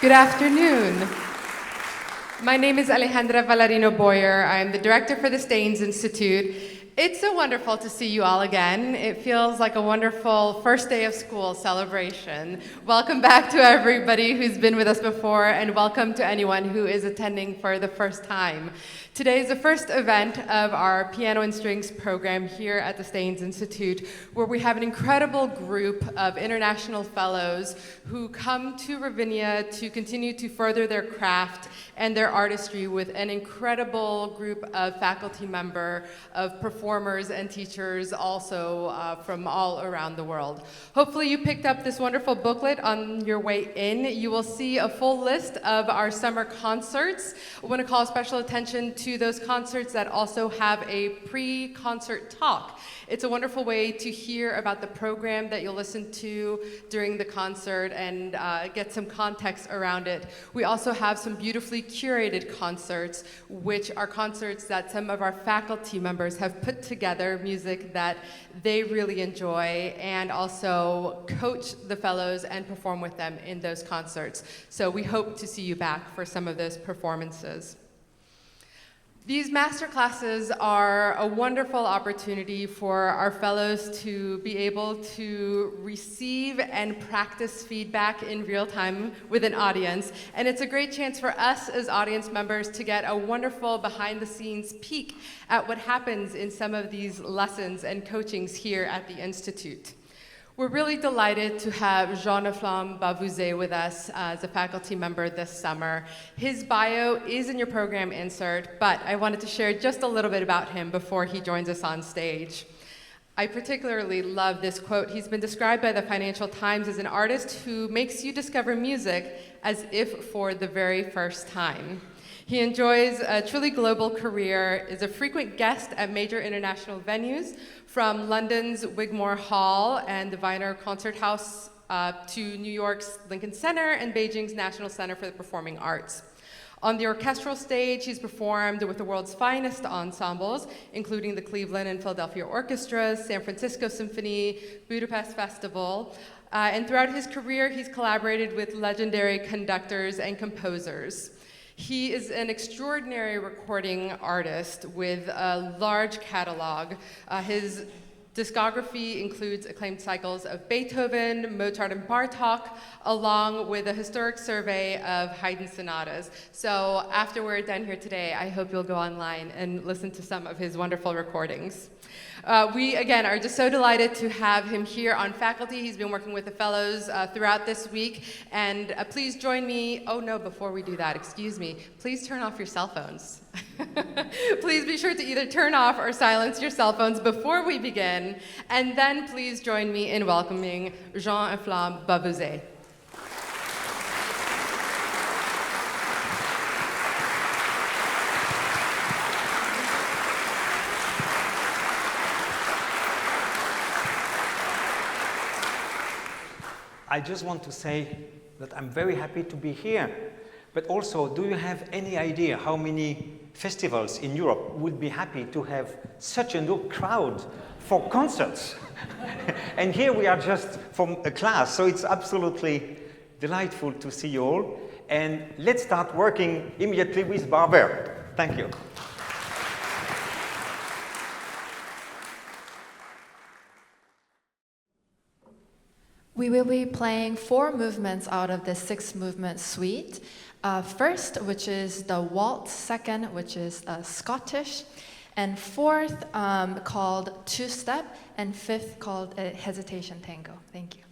Good afternoon. My name is Alejandra Valarino Boyer. I'm the director for the Steans Institute. It's so wonderful to see you all again. It feels like a wonderful first day of school celebration. Welcome back to everybody who's been with us before, and welcome to anyone who is attending for the first time. Today is the first event of our Piano and Strings program here at the Steans Institute, where we have an incredible group of international fellows who come to Ravinia to continue to further their craft and their artistry with an incredible group of faculty members, of performers and teachers also from all around the world. Hopefully you picked up this wonderful booklet on your way in. You will see a full list of our summer concerts. I want to call special attention to those concerts that also have a pre-concert talk. It's a wonderful way to hear about the program that you'll listen to during the concert and get some context around it. We also have some beautifully curated concerts, which are concerts that some of our faculty members have put together, music that they really enjoy, and also coach the fellows and perform with them in those concerts. So we hope to see you back for some of those performances. These master classes are a wonderful opportunity for our fellows to be able to receive and practice feedback in real time with an audience. And it's a great chance for us as audience members to get a wonderful behind the scenes peek at what happens in some of these lessons and coachings here at the Institute. We're really delighted to have Jean-Efflam Bavouzet with us as a faculty member this summer. His bio is in your program insert, but I wanted to share just a little bit about him before he joins us on stage. I particularly love this quote. He's been described by the Financial Times as an artist who makes you discover music as if for the very first time. He enjoys a truly global career, is a frequent guest at major international venues, from London's Wigmore Hall and the Wiener Concerthaus to New York's Lincoln Center and Beijing's National Center for the Performing Arts. On the orchestral stage, he's performed with the world's finest ensembles, including the Cleveland and Philadelphia Orchestras, San Francisco Symphony, Budapest Festival, and throughout his career, he's collaborated with legendary conductors and composers. He is an extraordinary recording artist with a large catalog. His discography includes acclaimed cycles of Beethoven, Mozart, and Bartók, along with a historic survey of Haydn sonatas. So after we're done here today, I hope you'll go online and listen to some of his wonderful recordings. We, again, are just so delighted to have him here on faculty. He's been working with the fellows throughout this week. And please join me. Oh, no, before we do that, excuse me. Please turn off your cell phones. Please be sure to either turn off or silence your cell phones before we begin. And then please join me in welcoming Jean-Efflam Bavouzet. I just want to say that I'm very happy to be here. But also, do you have any idea how many festivals in Europe would be happy to have such a good crowd for concerts? And here we are just from a class, so it's absolutely delightful to see you all. And let's start working immediately with Barber. Thank you. We will be playing 4 movements out of the 6-movement suite. First, which is the waltz, second, which is Scottish, and fourth, called two-step, and fifth, called a hesitation tango. Thank you.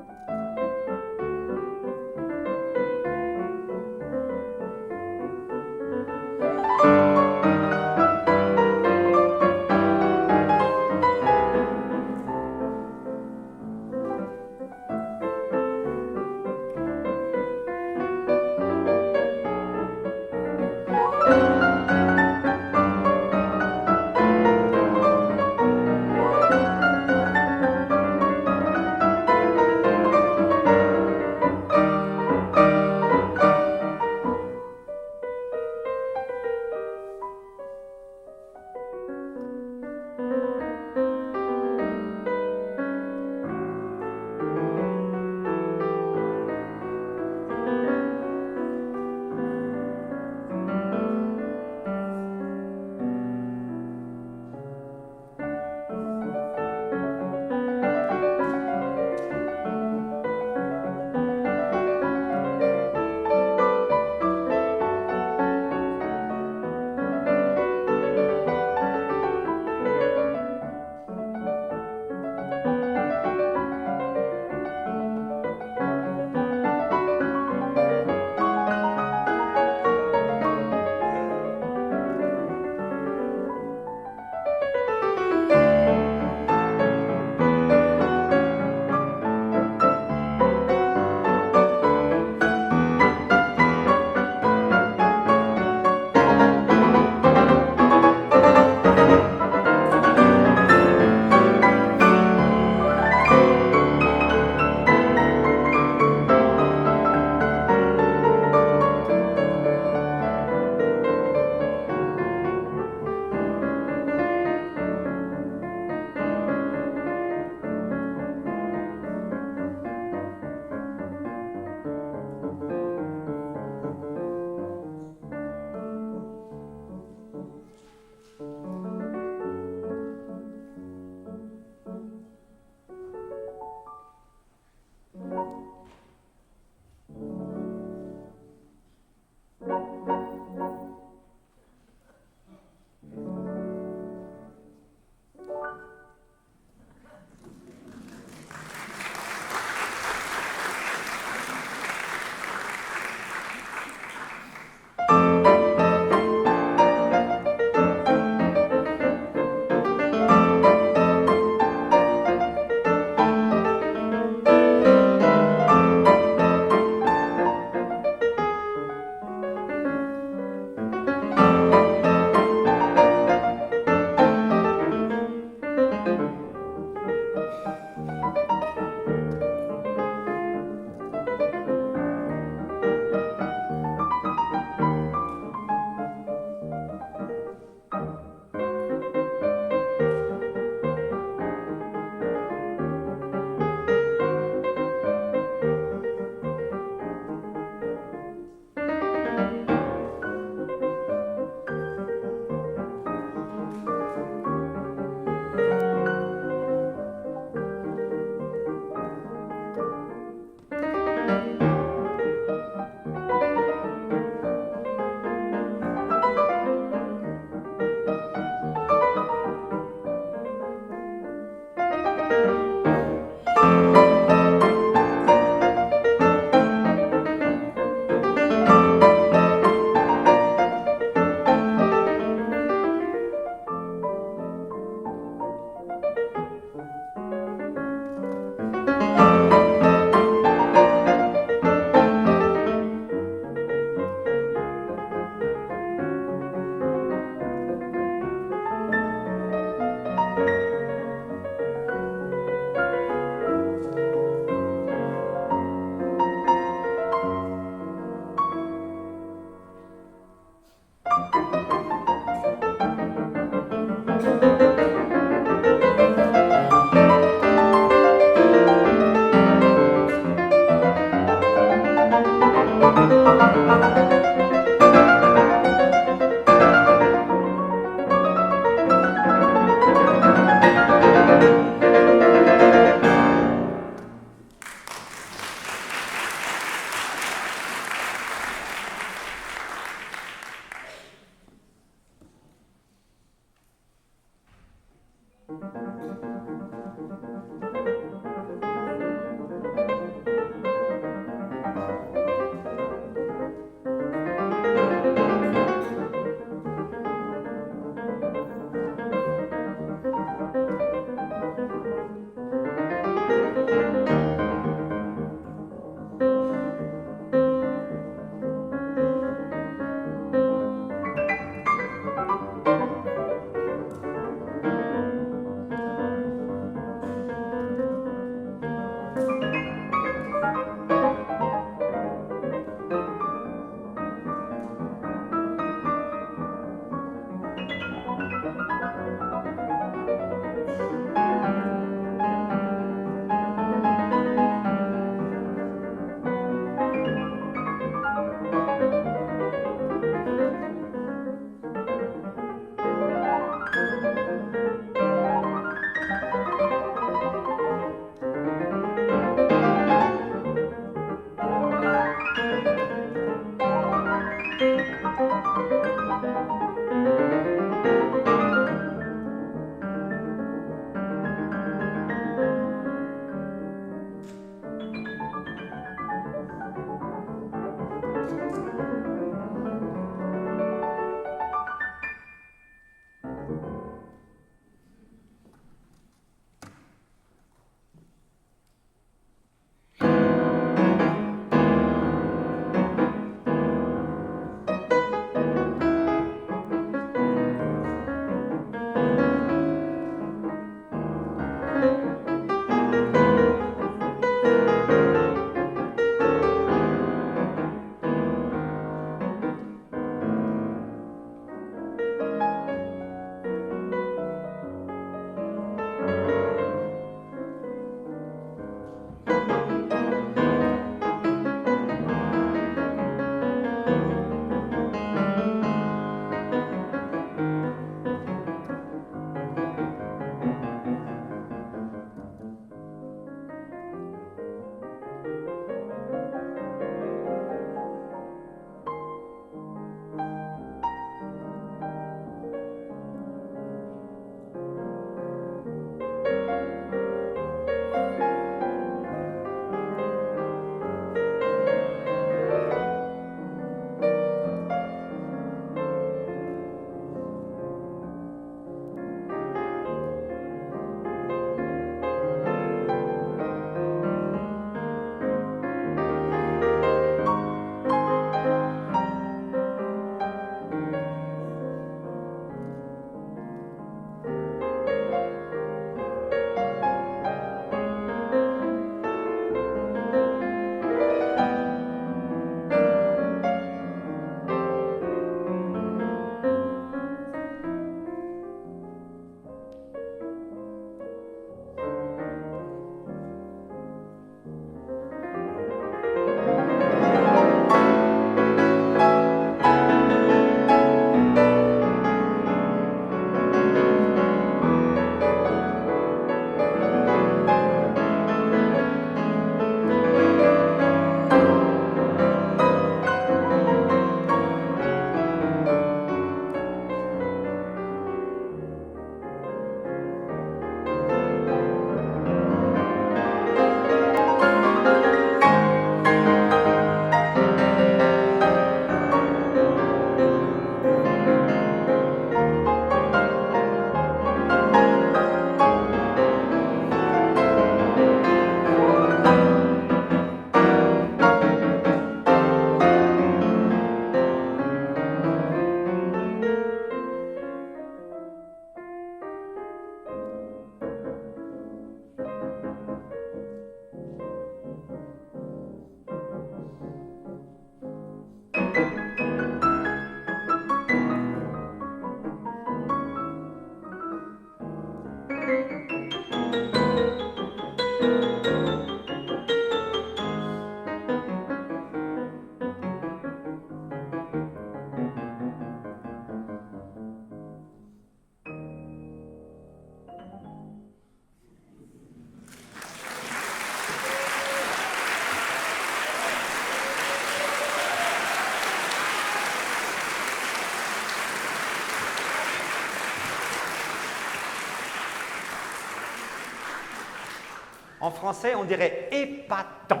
En français, on dirait épatant,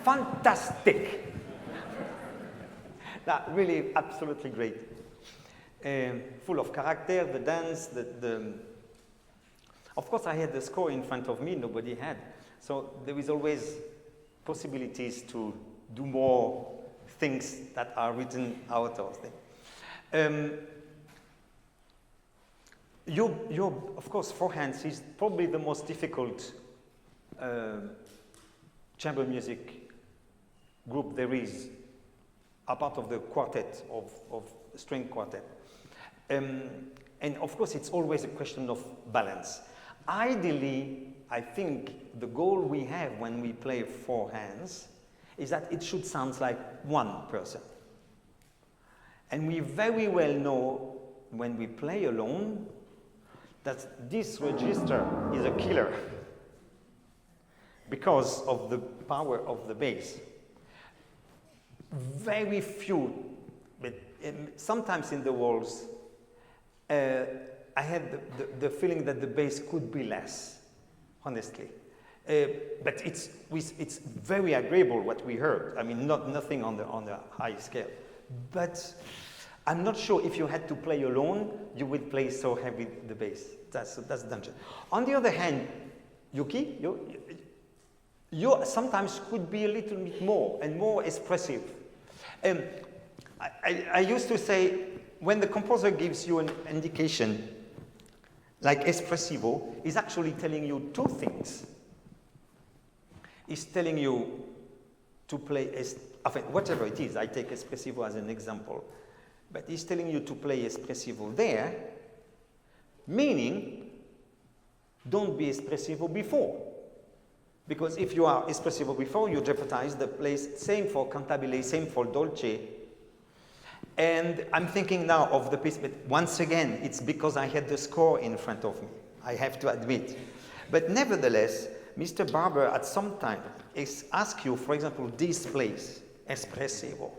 fantastic. That really absolutely great. Full of character, the dance, Of course, I had the score in front of me, nobody had. So there is always possibilities to do more things that are written out of them. Of course, four hands is probably the most difficult chamber music group there is, apart of the quartet, of string quartet. And of course, it's always a question of balance. Ideally, I think the goal we have when we play four hands is that it should sound like one person. And we very well know when we play alone that this register is a killer because of the power of the bass. Very few, but sometimes in the walls, I had the feeling that the bass could be less, honestly. But it's very agreeable what we heard. I mean, nothing on the high scale. But I'm not sure if you had to play alone, you would play so heavy the bass. That's danger. On the other hand, Yuki, you sometimes could be a little bit more expressive. I used to say, when the composer gives you an indication, like espressivo, is actually telling you two things. He's telling you to play, whatever it is, I take espressivo as an example, but he's telling you to play espressivo there, meaning don't be espressivo before. Because if you are espressivo before, you jeopardize the place, same for cantabile, same for dolce. And I'm thinking now of the piece, but once again, it's because I had the score in front of me, I have to admit. But nevertheless, Mr. Barber at some time asks you, for example, this place, espressivo.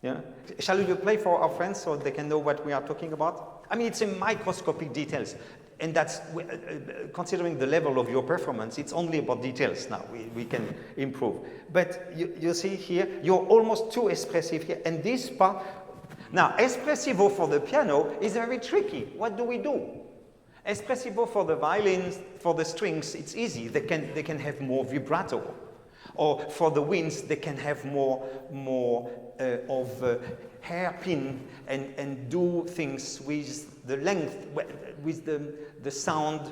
Yeah? Shall we play for our friends so they can know what we are talking about? I mean, it's in microscopic details. And that's, considering the level of your performance, it's only about details now. We can improve. But you see here, you're almost too expressive here. And this part, now, espressivo for the piano is very tricky. What do we do? Espressivo for the violins, for the strings, it's easy. They can have more vibrato. Or for the winds, they can have more of hairpin and do things with the length, with the sound,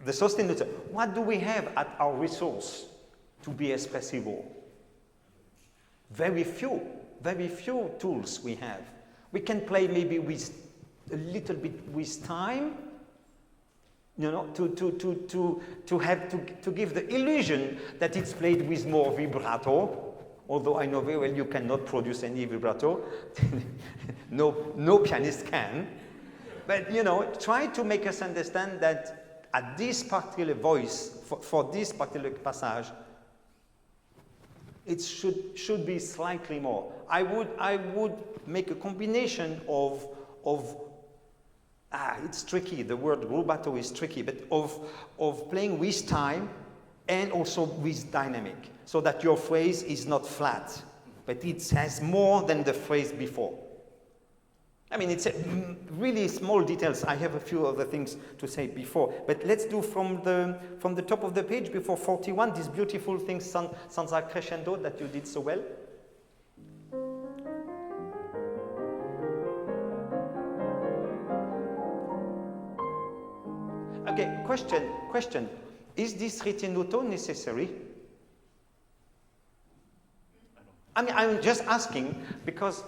the sostenuto. What do we have at our resource to be espressivo? Very few tools we have. We can play maybe with a little bit with time, you know, to give the illusion that it's played with more vibrato, although I know very well you cannot produce any vibrato. no pianist can. But, you know, try to make us understand that at this particular voice, for this particular passage, it should be slightly more. I would make a combination of it's tricky, the word rubato is tricky, but of playing with time and also with dynamic, so that your phrase is not flat, but it has more than the phrase before. I mean, it's really small details. I have a few other things to say before, but let's do from the top of the page before 41, this beautiful thing, Sansa Crescendo, that you did so well. Okay, question. Is this ritenuto necessary? I mean, I'm just asking because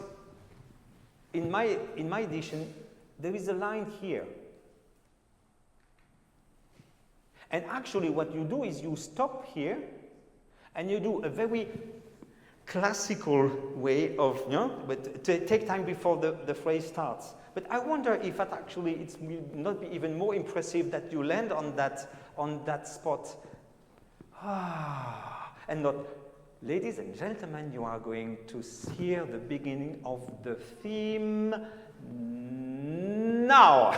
in my edition, there is a line here. And actually what you do is you stop here and you do a very classical way of, you know, but to take time before the phrase starts. But I wonder if that actually it will not be even more impressive that you land on that spot. And not, ladies and gentlemen, you are going to hear the beginning of the theme now.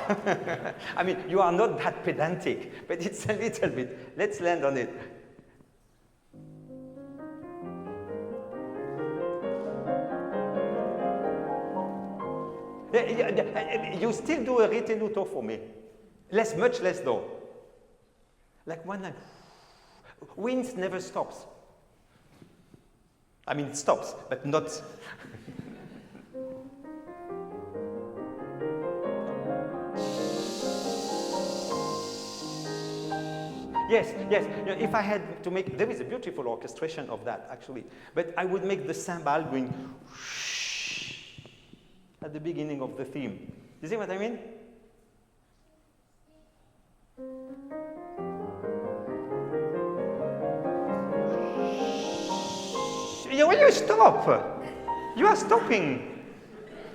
I mean, you are not that pedantic, but it's a little bit. Let's land on it. You still do a ritenuto for me. Much less though. Like one line. Wind never stops. I mean, it stops, but not. Yes, yes. If I had to make, there is a beautiful orchestration of that actually, but I would make the cymbal going at the beginning of the theme. You see what I mean? You stop. You are stopping.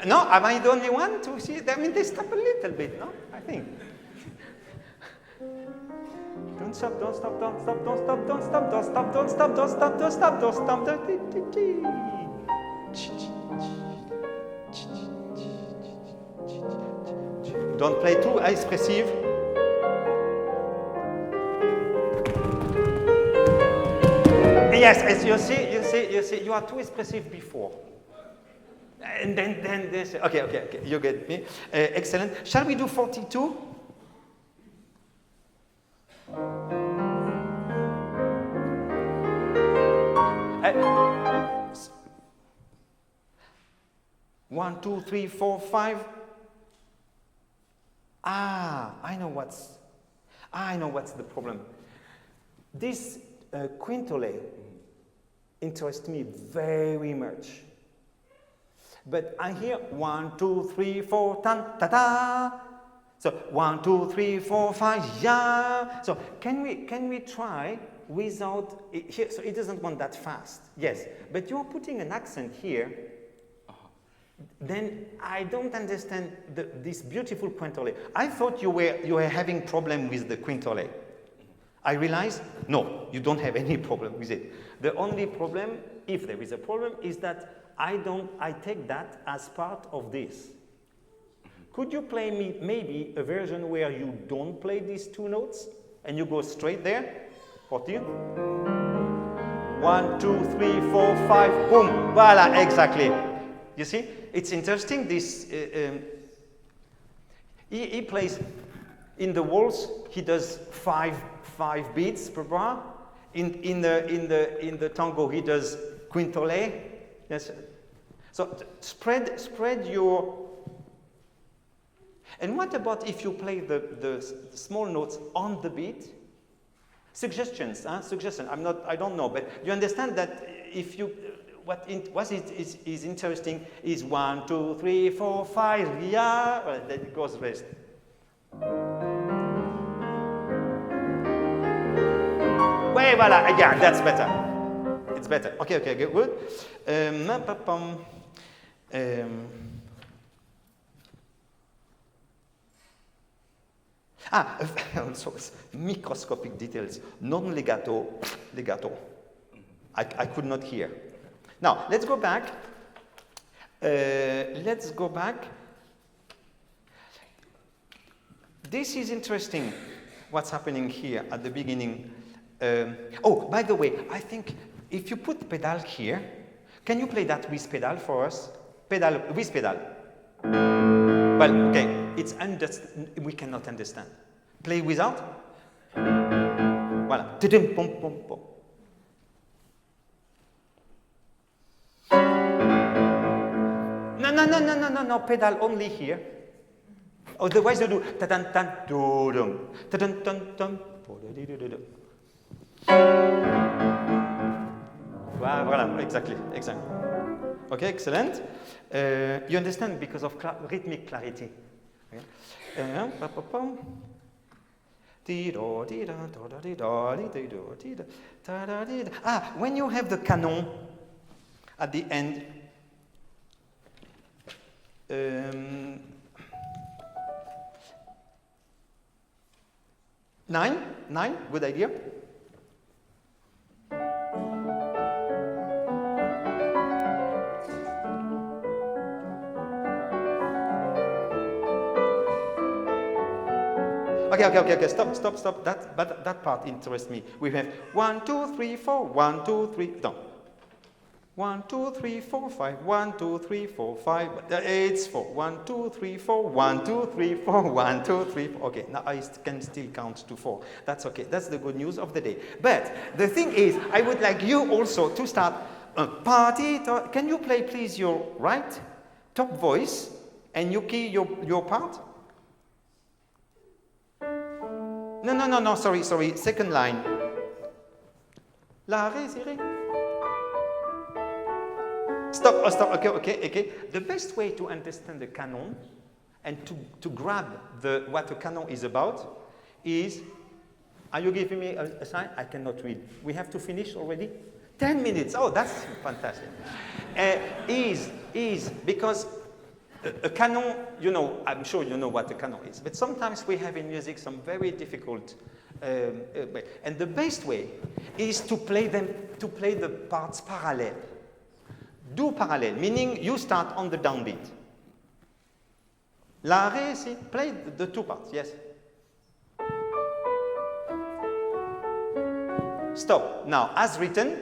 No, am I the only one to see? I mean, they stop a little bit, no? I think. Don't stop, don't stop, don't stop, don't stop, don't stop, don't stop, don't stop, don't stop, don't stop, don't stop, don't stop. Don't play too expressive. Yes, as you see, you are too expressive before. And then this, okay, you get me. Excellent. Shall we do 42? One, two, three, four, five. I know what's the problem. This quintole interests me very much. But I hear 1, 2, 3, 4, tan, ta ta. So 1, 2, 3, 4, 5, yeah. So can we try without here? So it doesn't want that fast. Yes, but you're putting an accent here. Then I don't understand this beautiful quintole. I thought you were having problem with the quintole. I realized, no, you don't have any problem with it. The only problem, if there is a problem, is that I take that as part of this. Could you play me maybe a version where you don't play these two notes and you go straight there? 14. 1, 2, 3, 4, 5, boom, voila, exactly. You see, it's interesting. This he plays in the waltz. He does five beats per bar. In the tango, he does quintole. Yes. So spread your. And what about if you play the small notes on the beat? Suggestions, suggestion. I don't know, but you understand that if you. What is interesting is 1, 2, 3, 4, 5, yeah. Well, then it goes rest. Wait, voila, yeah, that's better. It's better. Okay, good. Also microscopic details, non-legato, legato. I could not hear. Now, let's go back. This is interesting, what's happening here at the beginning. By the way, I think if you put pedal here, can you play that with pedal for us? Pedal, with pedal. Well, okay, we cannot understand. Play without. Voilà. No, pedal only here. Otherwise you do ta-tan-tan, do-dum, ta-tan-tan-tan, po-da-di-do-do-do. Voilà, exactly. Okay, excellent. You understand because of rhythmic clarity. When you have the canon at the end, 9, good idea. Okay. Stop. That part interests me. We have 1, 2, 3, 4. 1, 2, 3. No. 1, 2, 3, 4, 5. 1, 2, 3, 4, 5. It's 4. 1, 2, 3, 4. 1, 2, 3, 4. 1, 2, 3, 4. Okay, now I can still count to 4. That's okay. That's the good news of the day. But the thing is, I would like you also to start a party. Can you play, please, your right top voice and Yuki, your part? No. Sorry. Second line. La, ré, si, ré. Stop. Okay. The best way to understand the canon and to grab what the canon is about is, are you giving me a sign? I cannot read. We have to finish already? 10 minutes. Oh, that's fantastic. Is because a canon, you know, I'm sure you know what a canon is, but sometimes we have in music some very difficult and the best way is to play the parts parallel. Do parallel, meaning you start on the downbeat. La, ré, si, play the two parts, yes. Stop. Now, as written,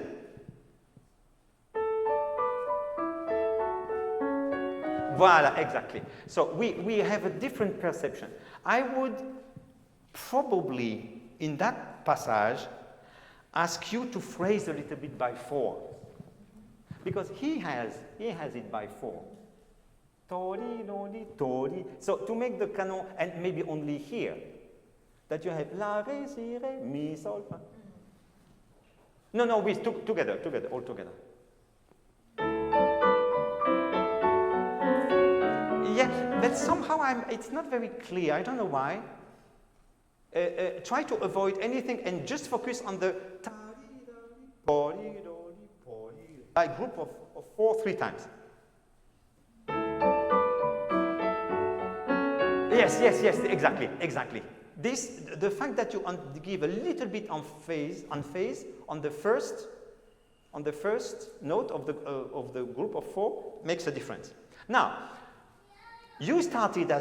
voila, exactly. So we have a different perception. I would probably, in that passage, ask you to phrase a little bit by 4. Because he has it by 4. Tori, dori, tori. So to make the canon, and maybe only here, that you have la, re, si, re, mi, sol, fa. No, we together, all together. Yeah, but somehow it's not very clear. I don't know why. Try to avoid anything and just focus on the by group of 4, 3 times. Yes, exactly. The fact that you give a little bit on phase on the first note of the group of 4 makes a difference. Now, you started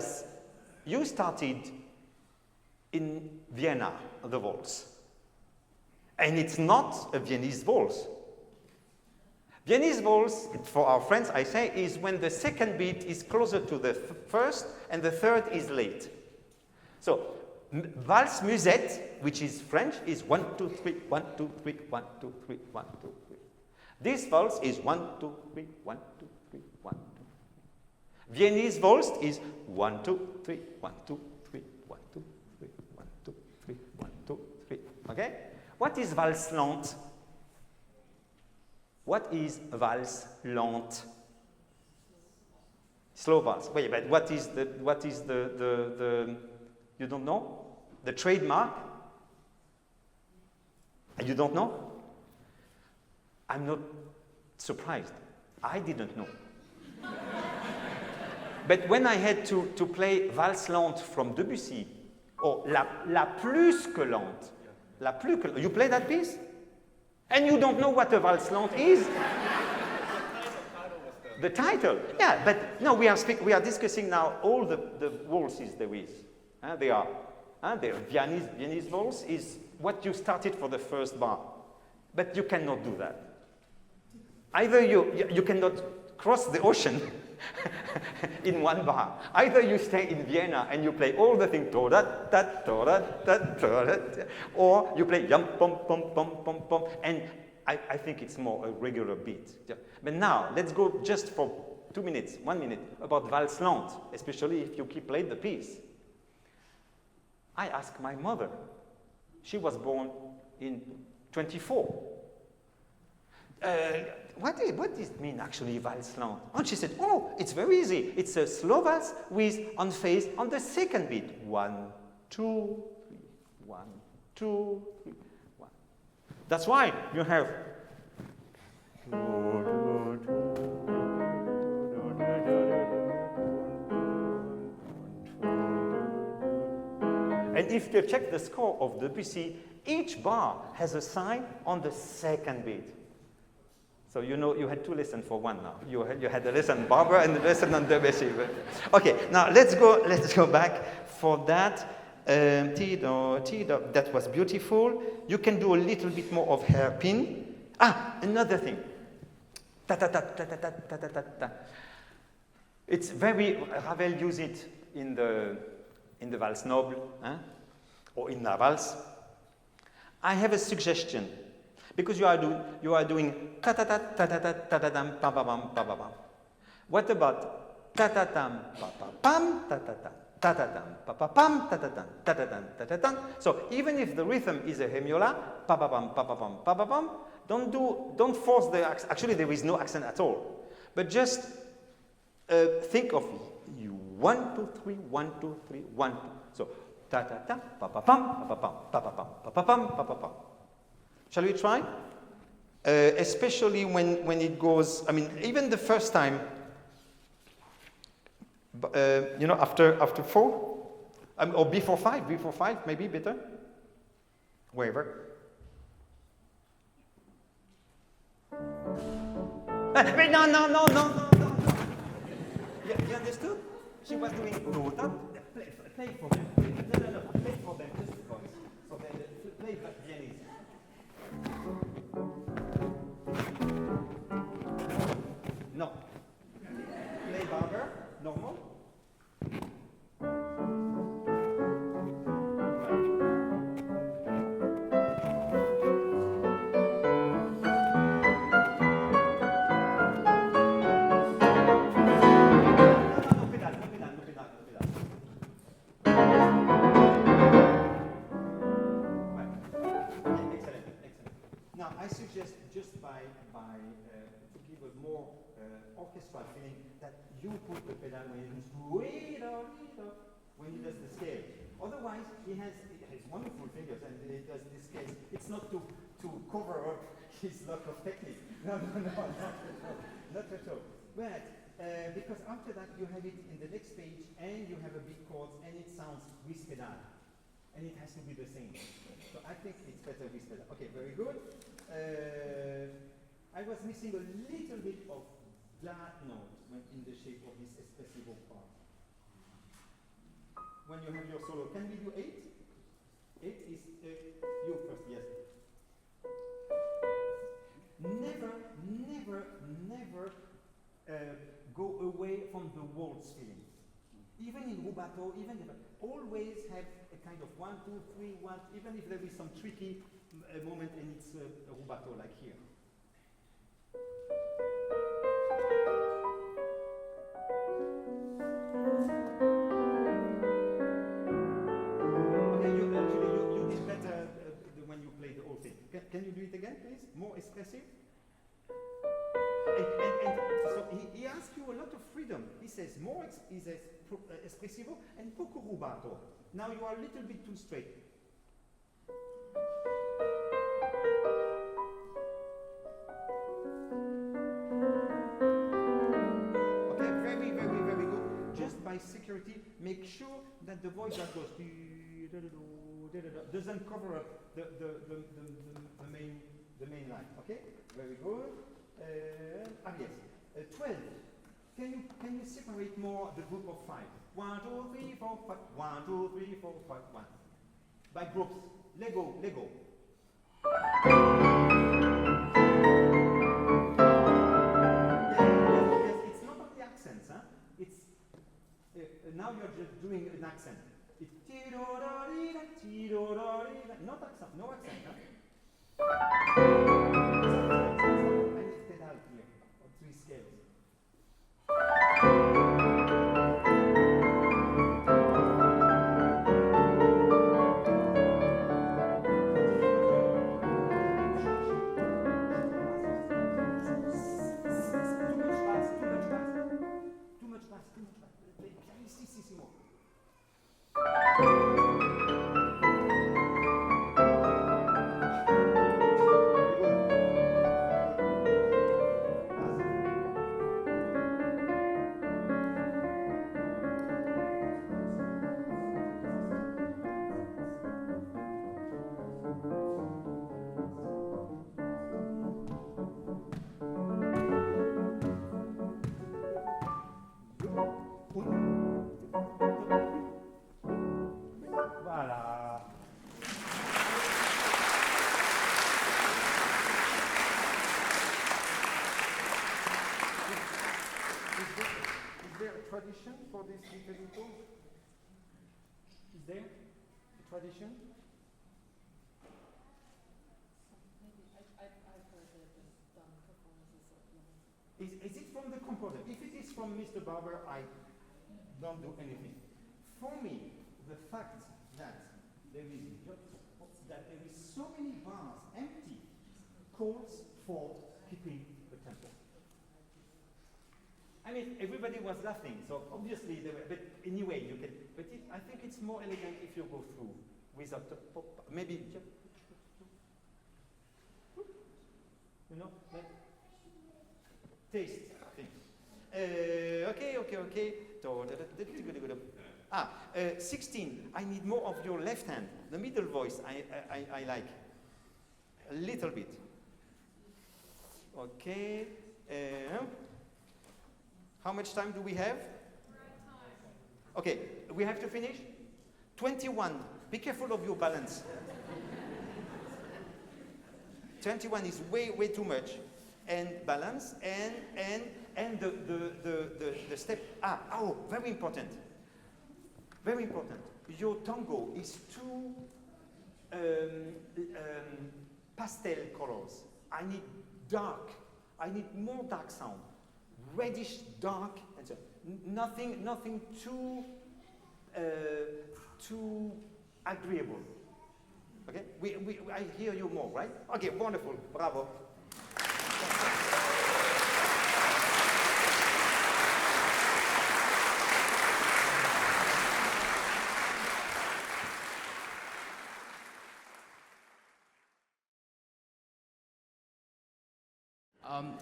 in Vienna, the waltz, and it's not a Viennese waltz. Viennese waltz, for our friends, I say, is when the second beat is closer to the first and the third is late. So, valse musette, which is French, is 1, 2, 3, 1, 2, 3, 1, 2, 3, 1, 2, 3. This valse is 1, 2, 3, 1, 2, 3, 1, 2. Viennese waltz is 1, 2, 3, 1, 2, 3, 1, 2, 3, 1, 2, 3, 1, 2, 3. Okay? What is valse lente? What is valse lente? Slow valse. Wait, but what is the you don't know? The trademark? You don't know? I'm not surprised. I didn't know. But when I had to play valse lente from Debussy, or la plus que lente, you play that piece? And you don't know what a valse lente is? The title. Yeah, but no, we are discussing now all the waltzes there is. They are Viennese waltz is what you started for the first bar. But you cannot do that. Either you cannot cross the ocean in one bar. Either you stay in Vienna and you play all the things, or you play yum pom pom pom pom pom, and I think it's more a regular beat. But now let's go just for 2 minutes, 1 minute about valse lente, especially if you played the piece. I asked my mother. She was born in 24. What does it mean actually, valse lente? And she said, oh, it's very easy. It's a slow valse with on phase on the second beat. 1, 2, 3, 1, 2, 3, 1. That's why you have. And if you check the score of Debussy, each bar has a sign on the second beat. So you know you had 2 lessons for 1 now. You had a lesson on Barber and a lesson on Debussy. Okay, now let's go back for that. Ti-do, ti-do. That was beautiful. You can do a little bit more of hairpin. Ah, another thing. Ta-ta-ta-ta-ta-ta-ta-ta-ta. It's very, Ravel used it in the Valse Noble, or in La Valse. I have a suggestion, because you are doing ta-ta-ta-ta-ta-ta-ta-ta-tam, pa-pa-pam, pa-pa-pam. What about ta-ta-tam, pa-pa-pam, ta-ta-tam, ta-ta-tam, pa-pa-pam, ta-ta-tam, ta-ta-tam, ta-ta-tam. So even if the rhythm is a hemiola, pa-pa-pam, pa-pa-pam, pa-pa-pam, don't force the accent. Actually, there is no accent at all. But just think of you 1, 2, 3, 1, 2, 3, 1, 2. So ta ta ta pa pa pam pa pa pam pa pa pam pa pa pam pa pa pam. Shall we try? Especially when it goes. I mean, even the first time. You know, after 4, or before 5, maybe better. Wherever. Wait, no. You understood? She was doing no. Play for them. No. Play for them just because. So play pianist. No. Play barber. Normal. To give a more orchestral feeling, that you put the pedal when he does the scale. Otherwise, he has wonderful fingers and he does this scale. It's not to cover up his lack of technique. No, not at all. But because after that you have it in the next page and you have a big chord and it sounds with pedal. And it has to be the same. So I think it's better with pedal. Okay, very good. I was missing a little bit of flat notes in the shape of this espressivo part. When you have your solo, can we do 8? 8 is you first, yes. Never go away from the waltz feeling. Even in rubato, always have a kind of 1, 2, 3, 1, even if there is some tricky moment and it's a rubato like here. Okay, you did better when you played the whole thing. Can you do it again, please? More expressive? And so he asks you a lot of freedom. He says more espressivo and poco rubato. Now you are a little bit too straight. Okay, very good. Just by security, make sure that the voice that goes doesn't cover up the main line. Okay, very good. Yes. 12. Can you separate more the group of 5? 1, 2, 3, 4, 5. 1, 2, 3, 4, 5, 1. By groups. Lego. Yes, it's not on the accents, huh? It's now you're just doing an accent. It's not accent, no accent, huh? tradition for this little? Is there a tradition? Is it from the composer? If it is from Mr. Barber, I don't do anything. For me, the fact that there is so many bars empty calls for keeping the tempo. I mean, everybody was laughing, so obviously there were, but anyway, you can. But I think it's more elegant if you go through without the pop. Maybe, you know, like, taste things. Okay. 16. I need more of your left hand. The middle voice I like a little bit. Okay. How much time do we have? Okay, we have to finish. 21. Be careful of your balance. 21 is way too much. And balance and the step. Very important. Very important. Your tango is too pastel colors. I need dark. I need more dark sound. Reddish, dark, and so nothing too agreeable. Okay, I hear you more, right? Okay, wonderful, bravo.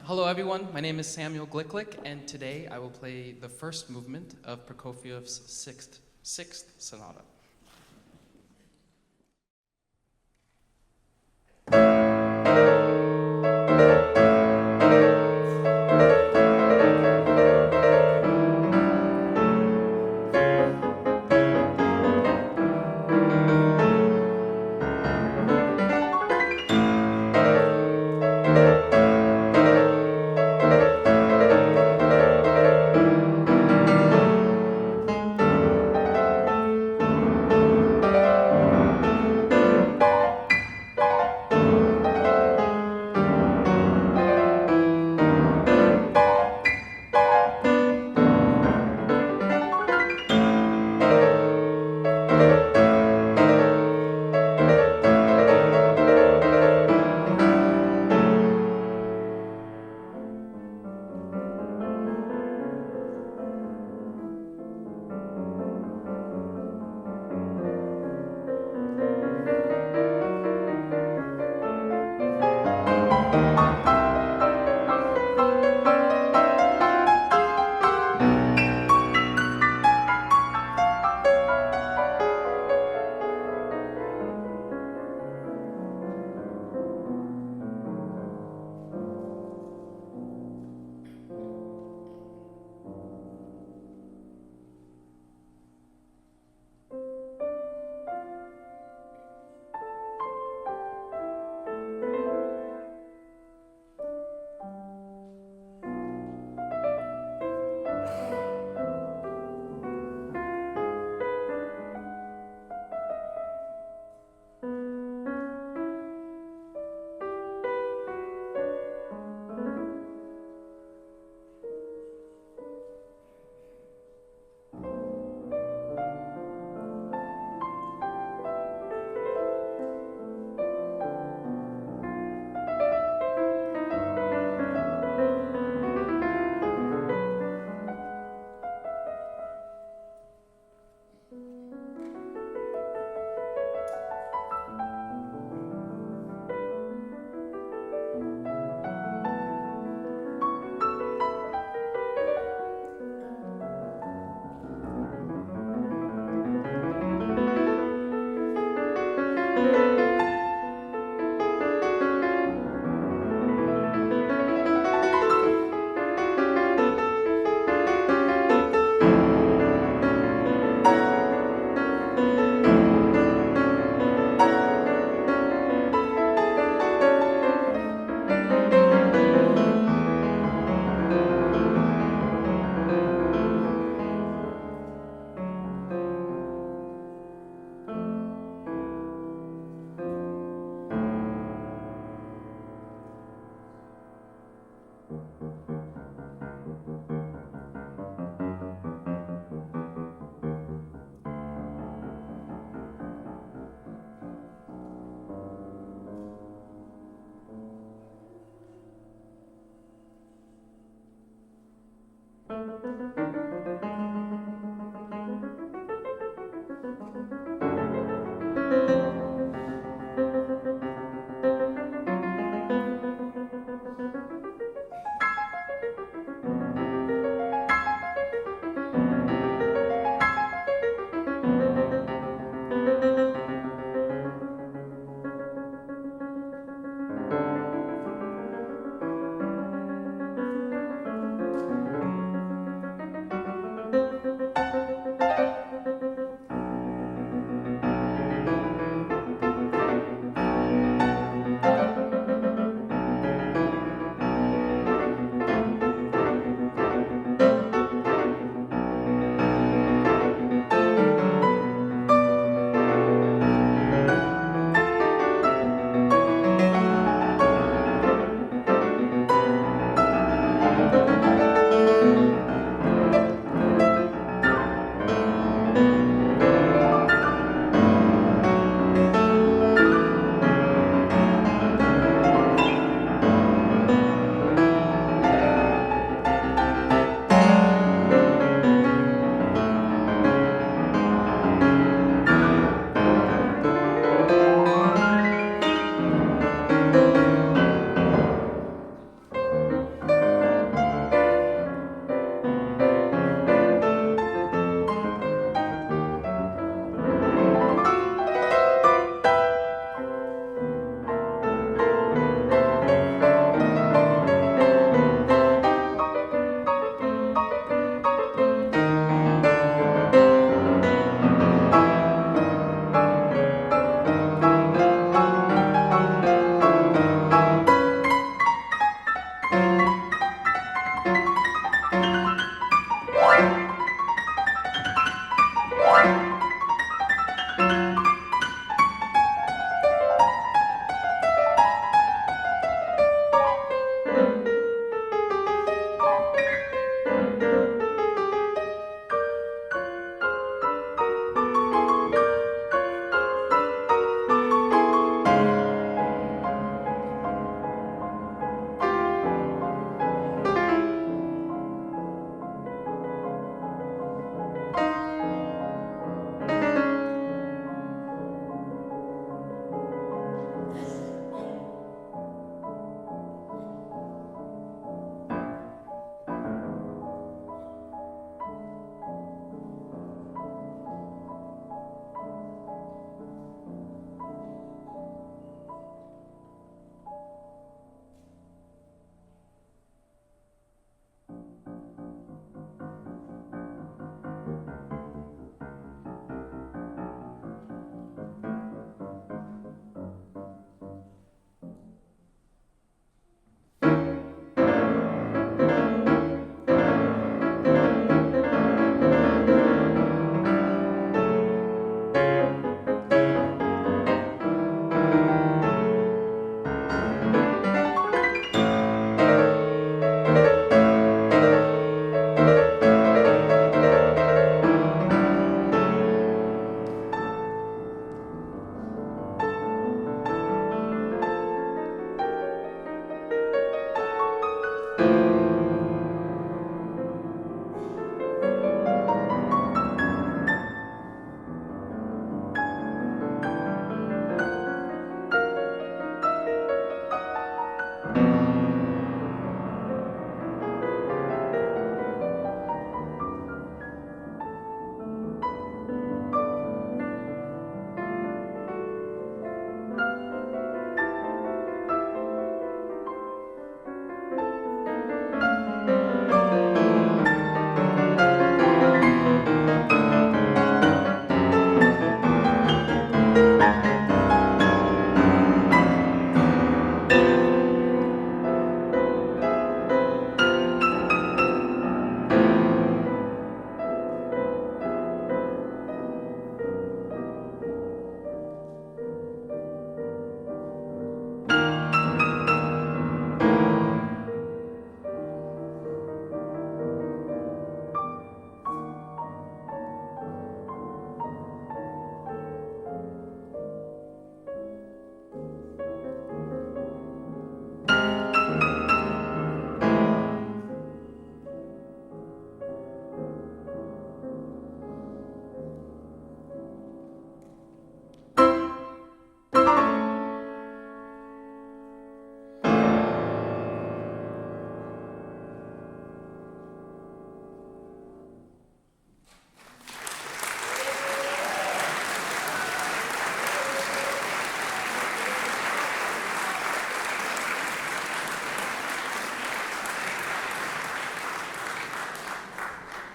Hello everyone, my name is Samuel Glicklich, and today I will play the first movement of Prokofiev's sixth sonata.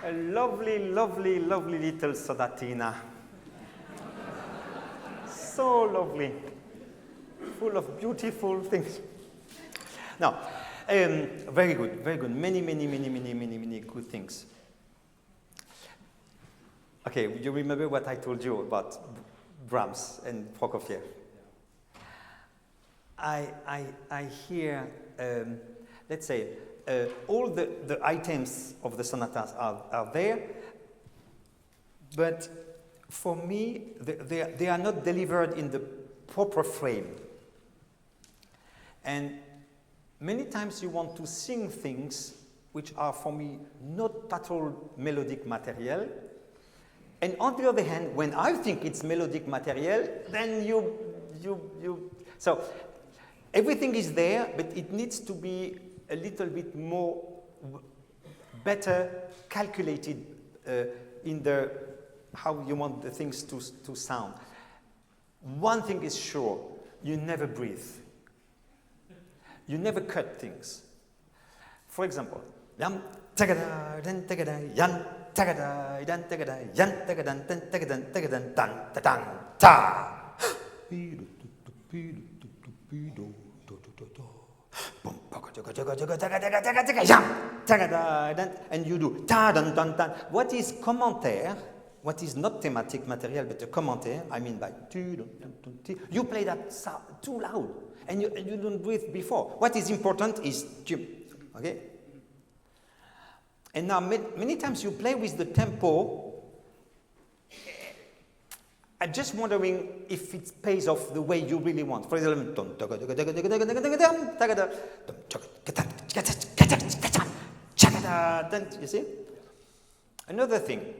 A lovely, lovely, lovely little sonatina. So lovely. Full of beautiful things. Now, very good, very good. Many, many, many, many, many, many good things. Okay, you remember what I told you about Brahms and Prokofiev? I hear, let's say, all the items of the sonatas are there, but for me, they are not delivered in the proper frame. And many times you want to sing things which are, for me, not total melodic material. And on the other hand, when I think it's melodic material, then so everything is there, but it needs to be a little bit more, better calculated in the, how you want the things to sound. One thing is sure, you never breathe. You never cut things. For example, yam tagada dan tagada yan tagada dan tagada yan tagadan dan tagadan tagadan dan dan ta. And you do ta dan dan dan. What is commentaire? What is not thematic material but a commentaire? I mean by you play that too loud. And you don't breathe before. What is important is okay? And now many times you play with the tempo. I'm just wondering if it pays off the way you really want. For example, you see? Another thing.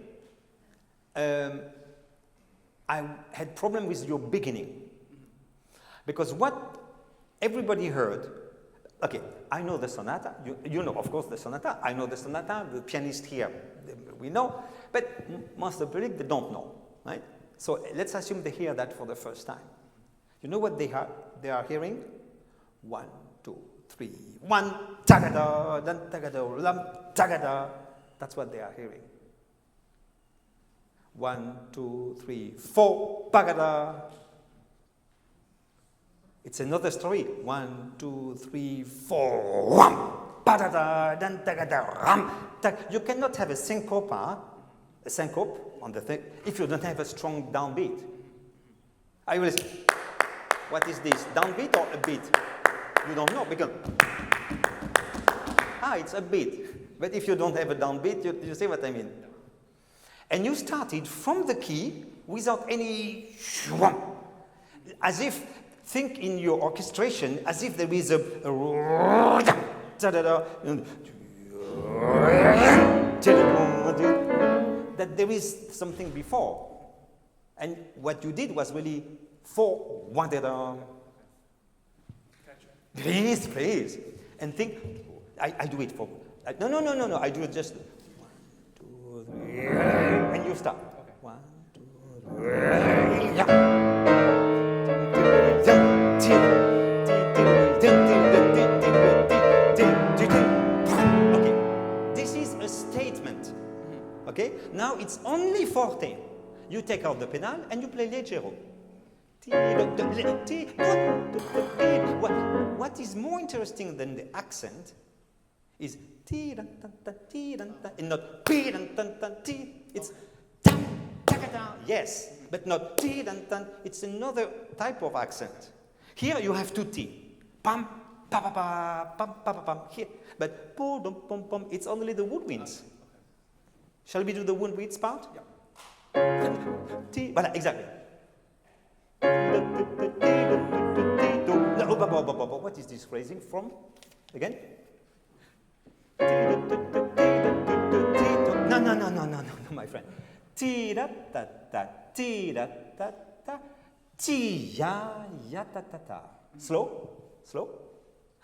I had problem with your beginning. Because what everybody heard, okay, I know the sonata, you know, of course, the sonata, I know the sonata, the pianist here, we know, but most of the public, they don't know, right? So let's assume they hear that for the first time. You know what they are hearing? 1, 2, 3, 1, tagada, dan tagada, lam, tagada. That's what they are hearing. 1, 2, 3, 4, bagada. It's another story. 1, 2, 3, 4. Ram, badada, dan tagada, ram. You cannot have a syncope on the thing if you don't have a strong downbeat. I will say, what is this? Downbeat or a beat? You don't know because it's a beat. But if you don't have a downbeat, you see what I mean. And you started from the key without any, as if, think in your orchestration as if there is that there is something before. And what you did was really 4, 1, please, please. And think, I do it for, no, I do it just 1, 2, 3, and you start. 1, 2, 3, yeah. Okay, this is a statement. Okay, now it's only forte. You take out the pedal and you play leggero. What is more interesting than the accent is and not it's yes, but not it's another type of accent. Here you have 2 T. Pam, pa pa pa, pam, pa pa pam. Here, but pom pom pom. It's only the woodwinds. Shall we do the woodwinds part? Yeah. T. Voilà, exactly. What is this phrasing from? Again? No, my friend. Ti da ta ta, ti da ta ta, ti ya ya ta ta ta. Slow.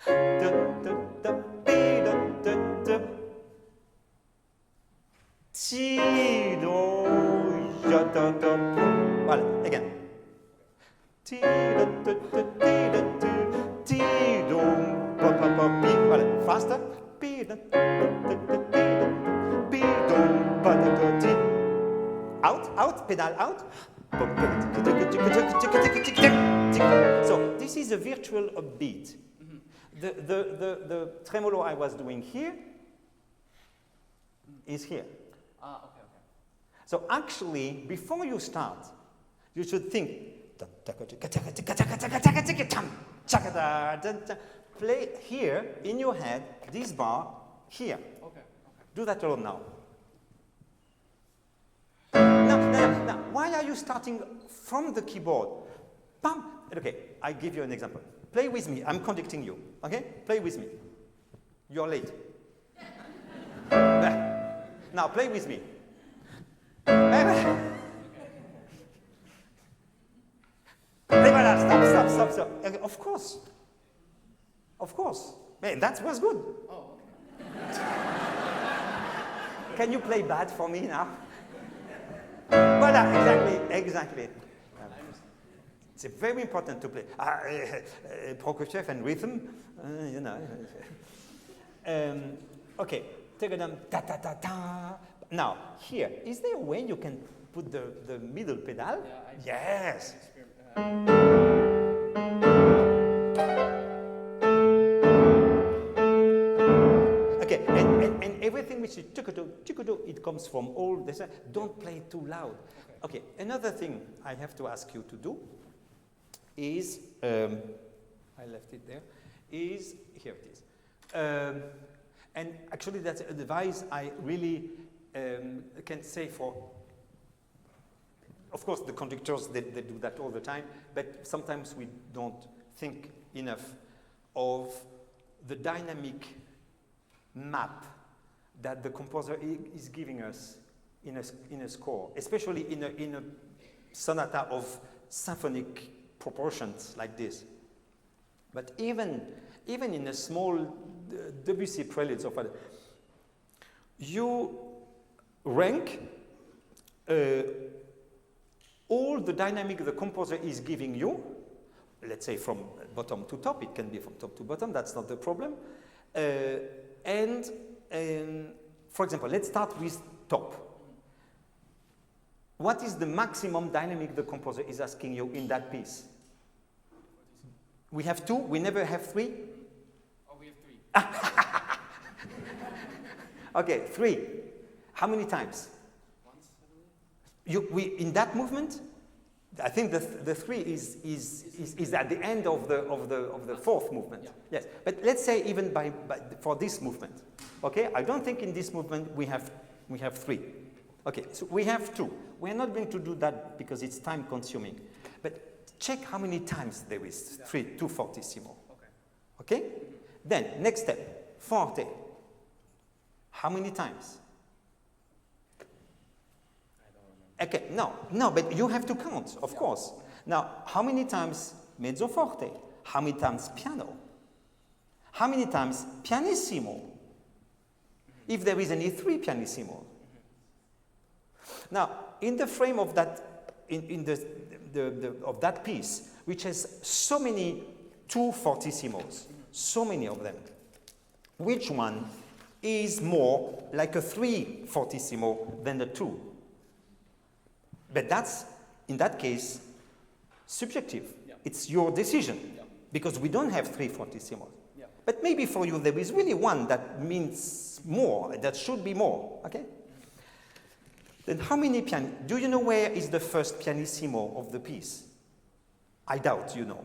Da da da, bi da da da. Ti do ya da da. Voilà, again. Ti da da da, ti da da, ti do pa pa pa bi. Voilà, faster. Bi da da da da, bi do. pedal out. So this is a virtual beat. The tremolo I was doing here is here. Ah, okay, okay. So actually, before you start, you should think. Play here in your head this bar here. Okay, okay. Do that alone now. Now, why are you starting from the keyboard? Bam. Okay, I give you an example. Play with me. I'm conducting you. Okay? Play with me. You're late. Now play with me. Stop. Okay, of course. Of course. Man, that was good. Oh, okay. Can you play bad for me now? Voilà, exactly. It's very important to play. Prokofiev and rhythm, you know. Okay. Now, here, is there a way you can put the middle pedal? Yeah, yes. Okay, and everything which is tukudu, it comes from all this. Don't play it too loud. Okay, another thing I have to ask you to do is, I left it there, is, here it is. And actually that's advice I really can say for, of course the conductors, they do that all the time, but sometimes we don't think enough of the dynamic map that the composer is giving us in a score, especially in a sonata of symphonic proportions like this. But even in a small Debussy preludes of other, you rank all the dynamic the composer is giving you, let's say from bottom to top, it can be from top to bottom, that's not the problem. And for example, let's start with top. What is the maximum dynamic the composer is asking you in that piece? We have two, we never have three? Oh, we have 3. Okay, 3. How many times? Once, I believe. In that movement, I think the 3 is at the end of the fourth movement. Yeah. Yes, but let's say even for this movement. Okay, I don't think in this movement we have 3. Okay, so we have 2. We're not going to do that because it's time consuming. But check how many times there is 2 fortissimo. Okay. Okay? Then, next step, forte. How many times? I don't remember. Okay, no, but you have to count, of course. Now, how many times mezzo forte? How many times piano? How many times pianissimo? If there is any 3 pianissimo. Now, in the frame of that, of that piece, which has so many 2 fortissimos, so many of them, which one is more like a 3 fortissimo than a 2? But that's, in that case, subjective. Yeah. It's your decision, Yeah. because we don't have 3 fortissimos. Yeah. But maybe for you there is really one that means more, that should be more, okay? Then how many do you know where is the first pianissimo of the piece? I doubt you know.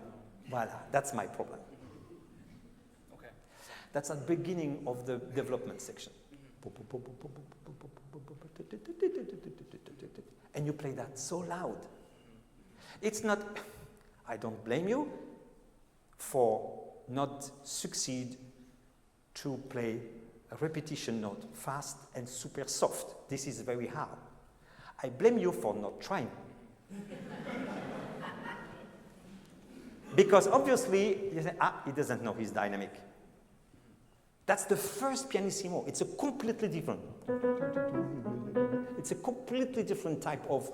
Voila, that's my problem. Okay. That's at the beginning of the development section. And you play that so loud. It's not, I don't blame you for not succeed to play a repetition note fast and super soft. This is very hard. I blame you for not trying. Because obviously, you say, he doesn't know his dynamic. That's the first pianissimo. It's a completely different. It's a completely different type of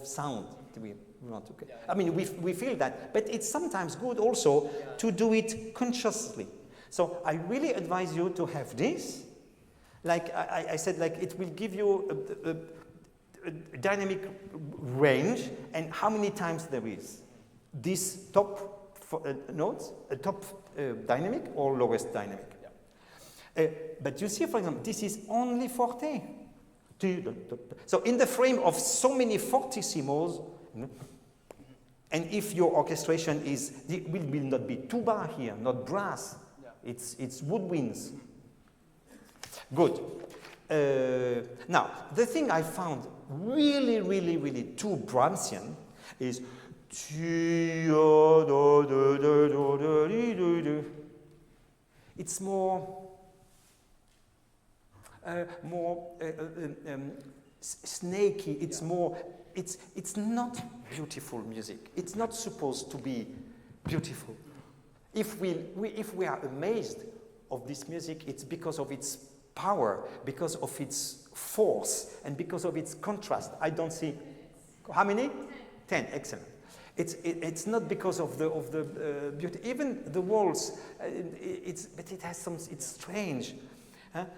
sound we want to get. I mean, we feel that, but it's sometimes good also to do it consciously. So I really advise you to have this. Like I said, like it will give you dynamic range and how many times there is. This top notes, top dynamic or lowest dynamic. Yeah. But you see, for example, this is only forte. So in the frame of so many fortissimos, and if your orchestration is, it will not be tuba here, not brass. Yeah. It's woodwinds. Good. Now, the thing I found really, really, really too Brahmsian is it's more snaky. It's more. It's not beautiful music. It's not supposed to be beautiful. If we are amazed of this music, it's because of its power, because of its force, and because of its contrast. I don't see. How many? 10. Excellent. It's not because of the beauty. Even the walls. But it has some. It's strange.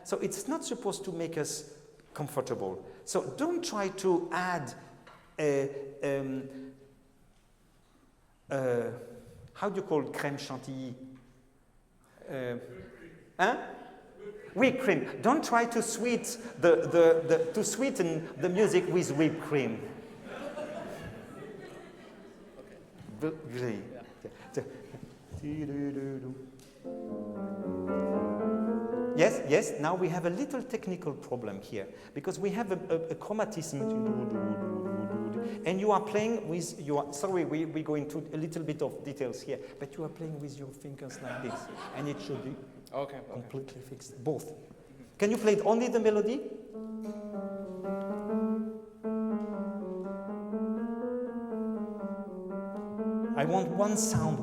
So it's not supposed to make us comfortable. So don't try to add. How do you call crème chantilly? Whipped cream. Don't try to sweeten the music with whipped cream. Okay. Yes, now we have a little technical problem here because we have a chromatism and you are playing with your, sorry, we go into a little bit of details here, but you are playing with your fingers like this and it should be completely fixed, both. Can you play only the melody? I want one sound.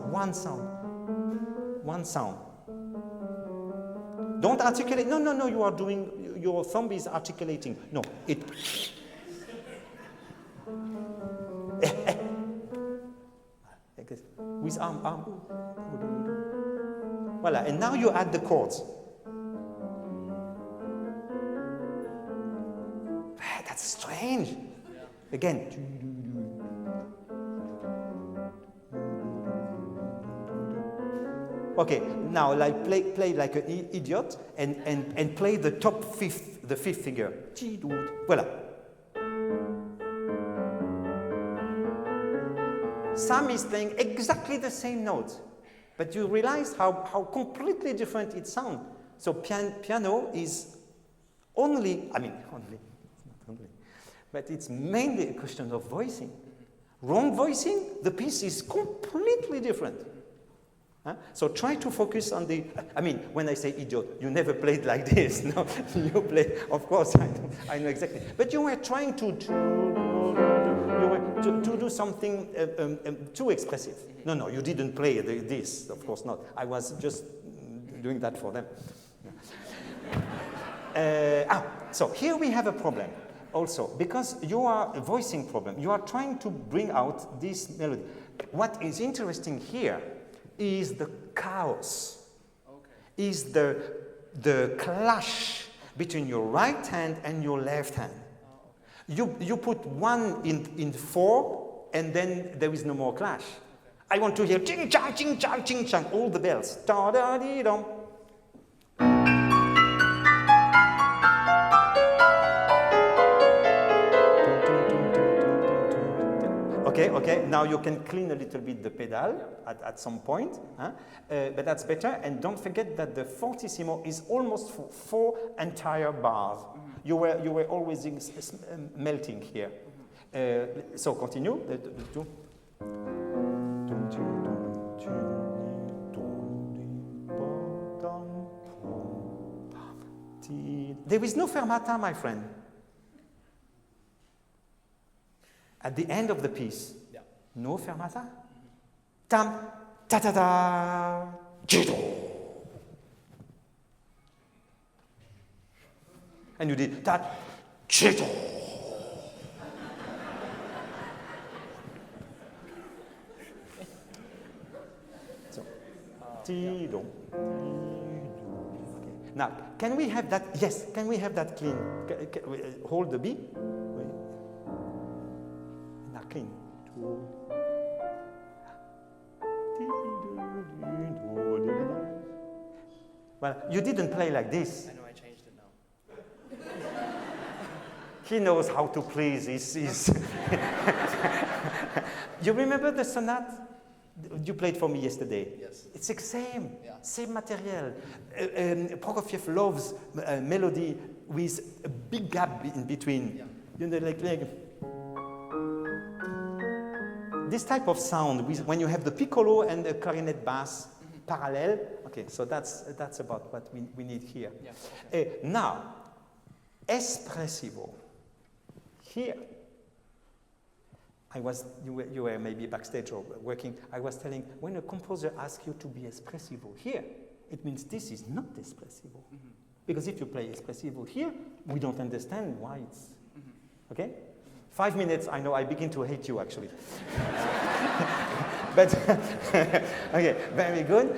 Don't articulate. No, you are doing, your thumb is articulating. No, it. With arm. Voila, and now you add the chords. That's strange. Again. Okay, now like play like an idiot and play the fifth figure. Voila. Sam is playing exactly the same notes, but you realize how completely different it sounds. So piano is only, it's not only, but it's mainly a question of voicing. Wrong voicing, the piece is completely different. So try to focus on the, when I say idiot, you never played like this, no? You play, of course, I know exactly. But you were trying to do something too expressive. No, you didn't play this, of course not. I was just doing that for them. So here we have a problem also, because you are a voicing problem. You are trying to bring out this melody. What is interesting here is the chaos, is the clash between your right hand and your left hand. You put one in 4, and then there is no more clash. I want to hear ching chang, ching chang, ching chang, all the bells. Da da dee dum. Okay, now you can clean a little bit the pedal at some point, but that's better. And don't forget that the fortissimo is almost for 4 entire bars. You were always melting here. So continue. There is no fermata, my friend. At the end of the piece, no fermata. Tam, ta ta ta, jido. And you did ta, jido. So, jido. Okay. Now, can we have that? Yes, can we have that clean? Hold the B. clean. Well, you didn't play like this. I know I changed it now. He knows how to please his You remember the sonata you played for me yesterday? Yes. It's the same, Yeah. same material. Prokofiev loves melody with a big gap in between. Yeah. You know, like this type of sound with, when you have the piccolo and the clarinet bass parallel. Okay, so that's about what we need here. Yeah, okay. Now, espressivo. Here, you were maybe backstage or working. I was telling, when a composer asks you to be espressivo here, it means this is not espressivo. Because if you play espressivo here, we don't understand why it's, okay? 5 minutes, I know I begin to hate you actually. But, okay, very good.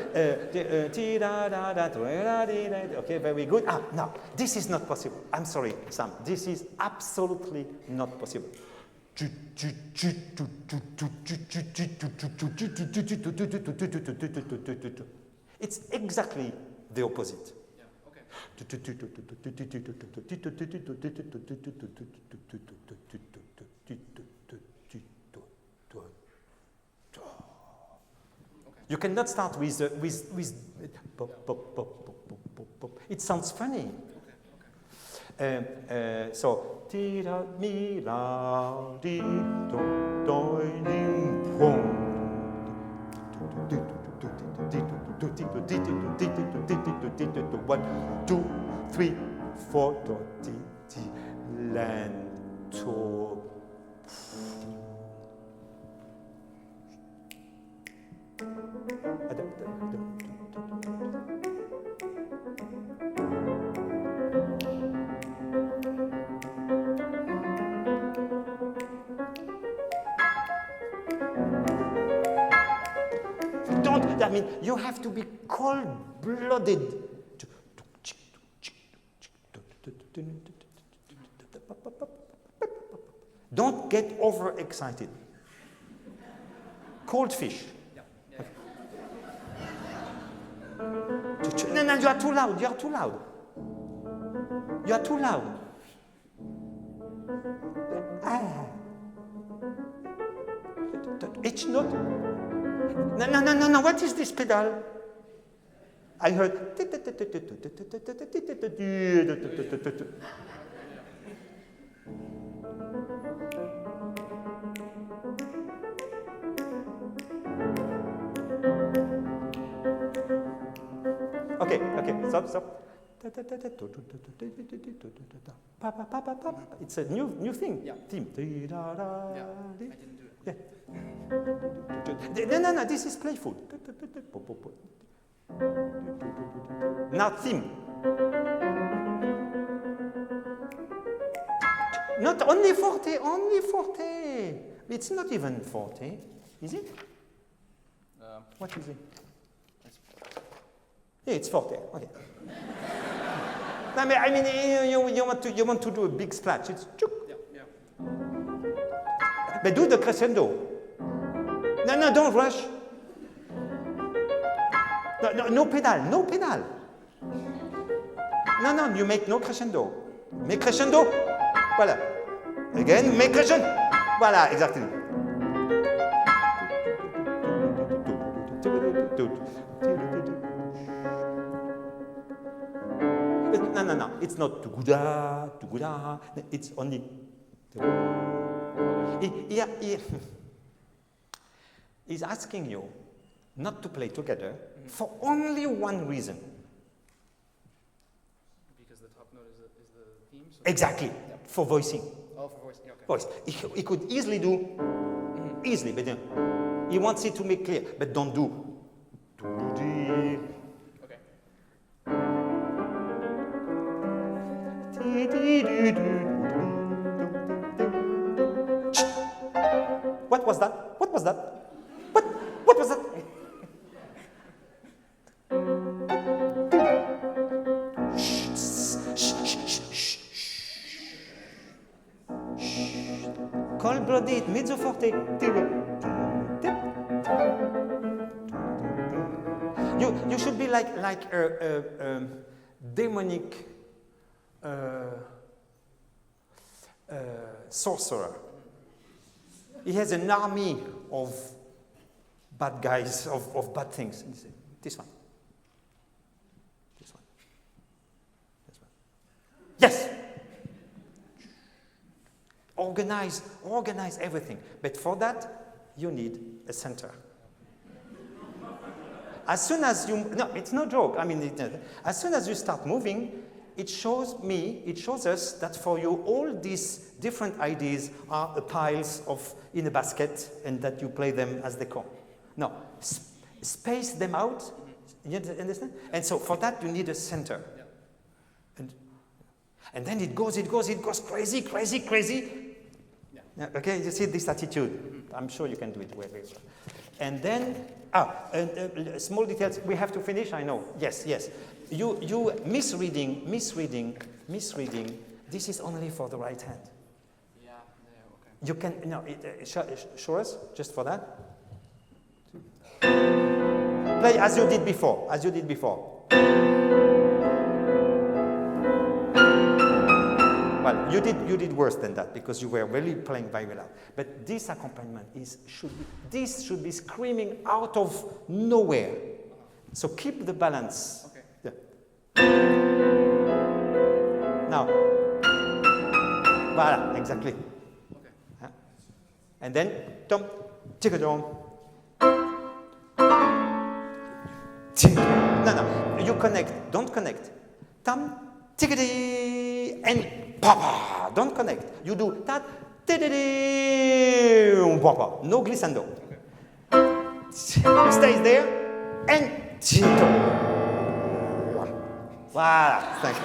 Okay, very good. Ah, no, this is not possible. I'm sorry, Sam. This is absolutely not possible. It's exactly the opposite. Yeah, okay. You cannot start with pop, pop, pop, pop, pop, pop. It sounds funny. So ti ra mi la di do do lim pom. 1, 2, 3, 4 do ti ti lento. I mean, you have to be cold-blooded. Don't get overexcited. Cold fish. No, you are too loud. You are too loud. You are too loud. Each note. No. What is this pedal? I heard. Okay, stop. It's a new thing. Yeah. Theme. Yeah, I didn't do it. Yeah. No, this is playful. Now theme. Not only forte. It's not even forte, is it? What is it? Yeah, it's forte. Okay. I mean, you want to do a big splash. It's chuk. Yeah. But do the crescendo. No, don't rush. No pedal. No, you make no crescendo. Make crescendo. Voilà. Again, make crescendo. Voilà, exactly. No. It's not tuguda. It's only. He's asking you not to play together for only one reason. Because the top note is the theme? So Exactly. Yeah. For voicing. Oh, for voice. Yeah, okay. Voice. He could easily do, easily, but he wants it to make clear, but don't do. Okay. What was that? What was that? full-blooded, mezzo forte. You should be like a demonic sorcerer. He has an army of bad guys, of bad things. This one. This one. This one. Yes! Organize everything. But for that, you need a center. As soon as you, no, it's no joke. I mean, as soon as you start moving, it shows us that for you, all these different ideas are piles in a basket and that you play them as they come. No, space them out, you understand? And so for that, you need a center. Yeah. And then it goes crazy. Yeah. Okay, you see this attitude. I'm sure you can do it very well. And then, small details, we have to finish, I know. Yes. You misreading, this is only for the right hand. Yeah, okay. You can, no, show us, just for that. Play as you did before, Well, you did worse than that because you were really playing very loud. But this accompaniment should be screaming out of nowhere. So keep the balance. Okay. Yeah. Now, voilà, exactly. Okay. Huh? And then, tom, tick-a-dom. No, you connect, don't connect. Tam, tick-a-dee, and papa, don't connect. You do that, tick-a-dee, papa, no glissando. Okay. Stays there, and tick-a. Voilà, thank you.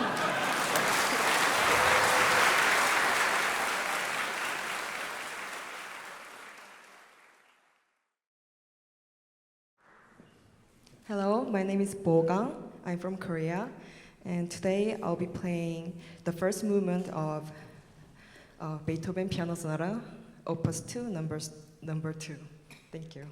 Hello, my name is Bogang. I'm from Korea, and today I'll be playing the first movement of Beethoven Piano Sonata, Opus 2, number 2. Thank you.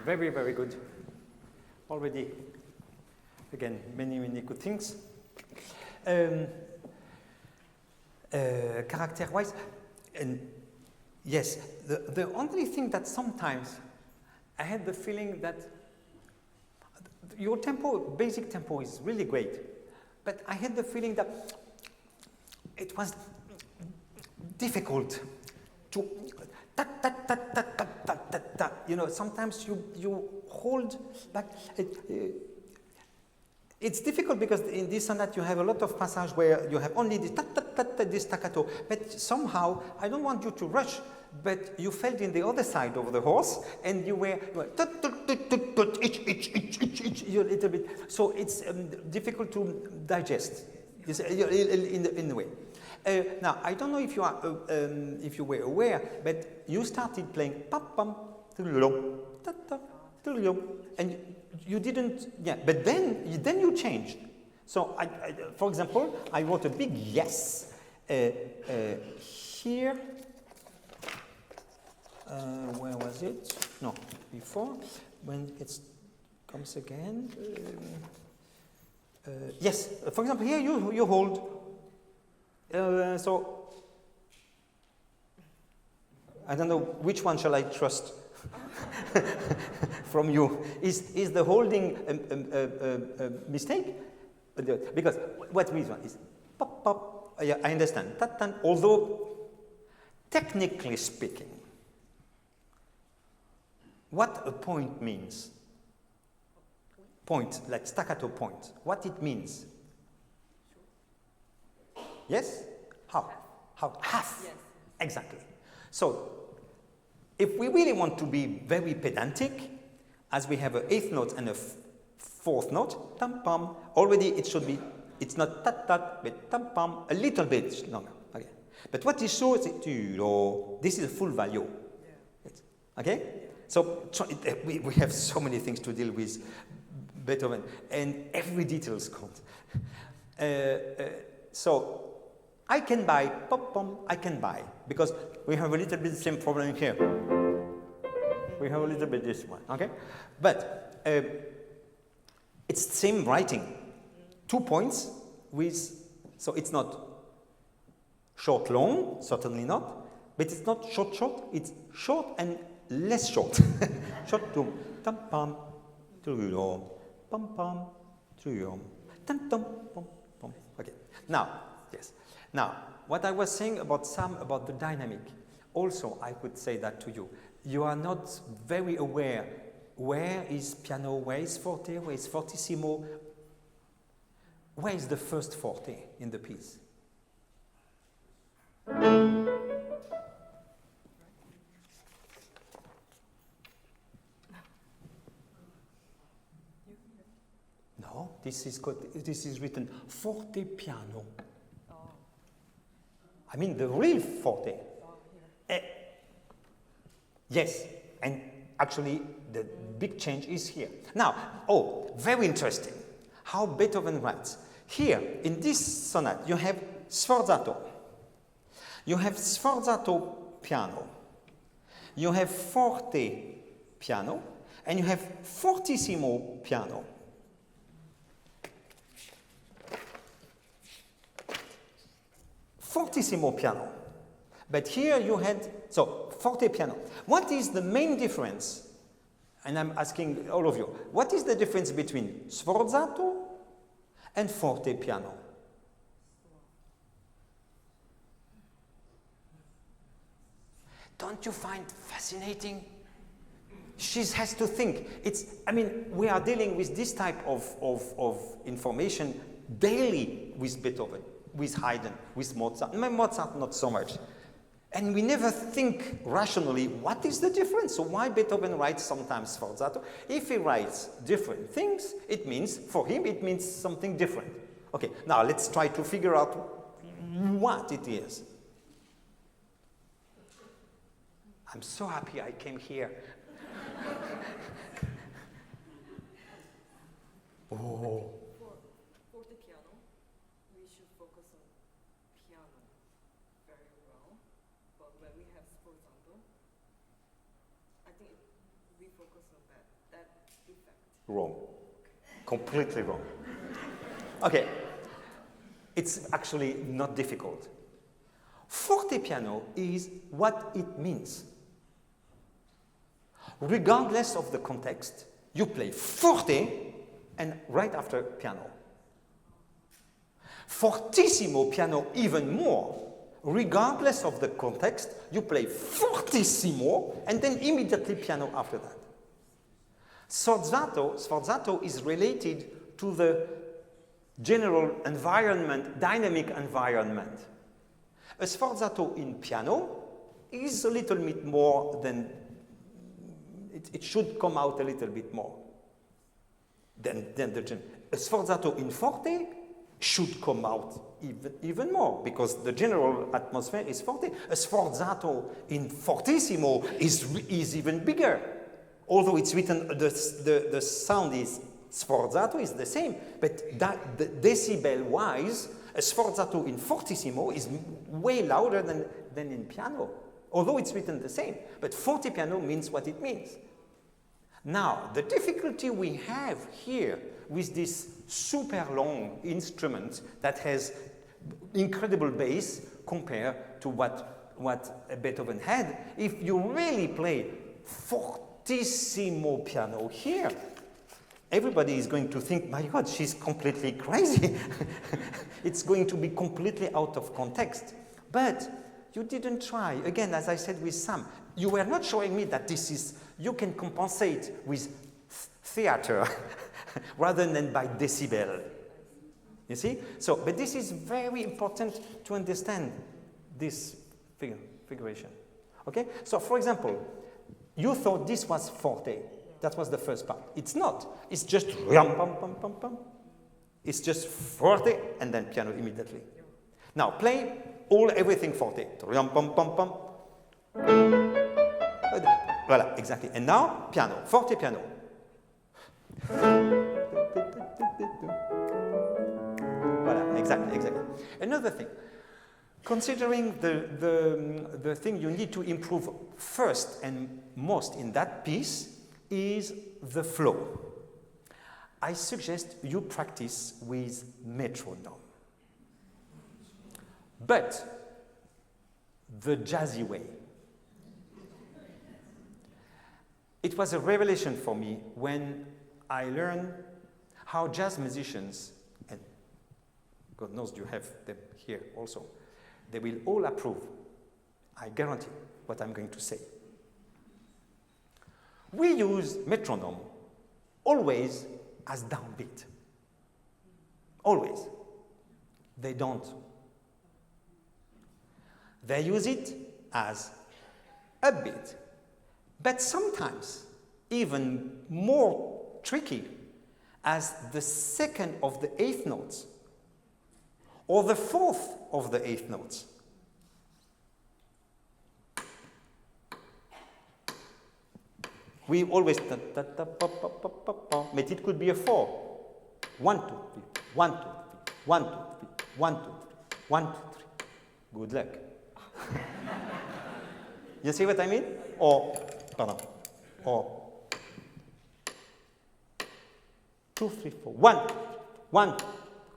Very, very good. Already, again, many, many good things. Character-wise, and yes, the only thing that sometimes I had the feeling that your tempo, basic tempo is really great, but I had the feeling that it was difficult to you know, sometimes you hold back. It's difficult because in this sonata you have a lot of passage where you have only this this staccato, but somehow I don't want you to rush, but you felt in the other side of the horse and you were a little bit, so it's difficult to digest in a way. Now, I don't know if you were aware, but you started playing pam and you didn't, yeah, but then you changed. So, for example, I wrote a big yes here. Where was it? No, before, when it comes again. Yes, for example, here you hold. So, I don't know which one shall I trust from you. Is the holding a mistake? Because what reason is pop pop? Yeah, I understand. Although technically speaking, what a point means, point like staccato point, what it means. Yes? How? Half. Yes. Exactly. So, if we really want to be very pedantic, as we have an eighth note and a fourth note, tam pam, already it should be, it's not tat tat, but tam pam, a little bit longer. Okay. But what is so is this is a full value. Yeah. Okay? Yeah. So we have so many things to deal with Beethoven, and every detail counts. So I can buy, pop, pom, I can buy, because we have a little bit the same problem here. We have a little bit this one, okay? But it's the same writing. 2 points with, so it's not short, long, certainly not, but it's not short, short, it's short and less short. Short to tam pam, to pam pam, to tam tam pam pam. Okay. Now, yes. Now, what I was saying about the dynamic, also I could say that to you. You are not very aware where is piano, where is forte, where is fortissimo, where is the first forte in the piece. No, this is written forte piano. I mean the real forte. Yes, and actually the big change is here. Now, very interesting how Beethoven writes. Here, in this sonata, you have sforzato. You have sforzato piano. You have forte piano. And you have fortissimo piano. Fortissimo piano. But here you had, so forte piano. What is the main difference? And I'm asking all of you, what is the difference between sforzato and forte piano? Don't you find fascinating? She has to think. We are dealing with this type of information daily with Beethoven, with Haydn, with Mozart. Mozart, not so much. And we never think rationally, what is the difference? So why Beethoven writes sometimes sforzato? If he writes different things, it means, for him, it means something different. Okay, now let's try to figure out what it is. I'm so happy I came here. Oh. For the piano, we should focus on piano very well. But when we have sforzato, I think we focus on that effect. Wrong. Completely wrong. Okay. It's actually not difficult. Forte piano is what it means. Regardless of the context, you play forte and right after piano. Fortissimo piano even more. Regardless of the context, you play fortissimo and then immediately piano after that. Sforzato is related to the general environment, dynamic environment. A sforzato in piano is a little bit more than it should come out a little bit more than the general. A sforzato in forte should come out even more because the general atmosphere is forte. A sforzato in fortissimo is even bigger. Although it's written, the sound is sforzato is the same, but the decibel-wise, a sforzato in fortissimo is way louder than in piano, although it's written the same. But forte piano means what it means. Now, the difficulty we have here with this super long instrument that has incredible bass compared to what Beethoven had, if you really play fortissimo piano here, everybody is going to think, my God, she's completely crazy. It's going to be completely out of context. But you didn't try. Again, as I said with Sam, you were not showing me that you can compensate with theater rather than by decibel. You see? So, but this is very important to understand this figuration. Okay? So, for example, you thought this was forte. That was the first part. It's not. It's just rum, pum, pum, pum, pum. It's just forte and then piano immediately. Now play everything forte. Rum, pum, pum, pum. Voilà, exactly. And now piano, forte piano. Voilà, exactly. Another thing. Considering the thing you need to improve first and most in that piece is the flow. I suggest you practice with metronome. But the jazzy way. It was a revelation for me when I learned how jazz musicians, and God knows you have them here also, they will all approve, I guarantee, what I'm going to say. We use metronome always as downbeat. Always. They don't. They use it as upbeat. But sometimes, even more tricky, as the second of the eighth notes, or the fourth of the eighth notes. We always ta ta ta pa pa pa pa pa, but it could be a 4. 1, 2, 3, 1, 2, 3, 1, 2, 3, 1, 2, 3, 1, 2, 3. Good luck. You see what I mean? Or, pardon, or 2, 3, 4, 1, 1,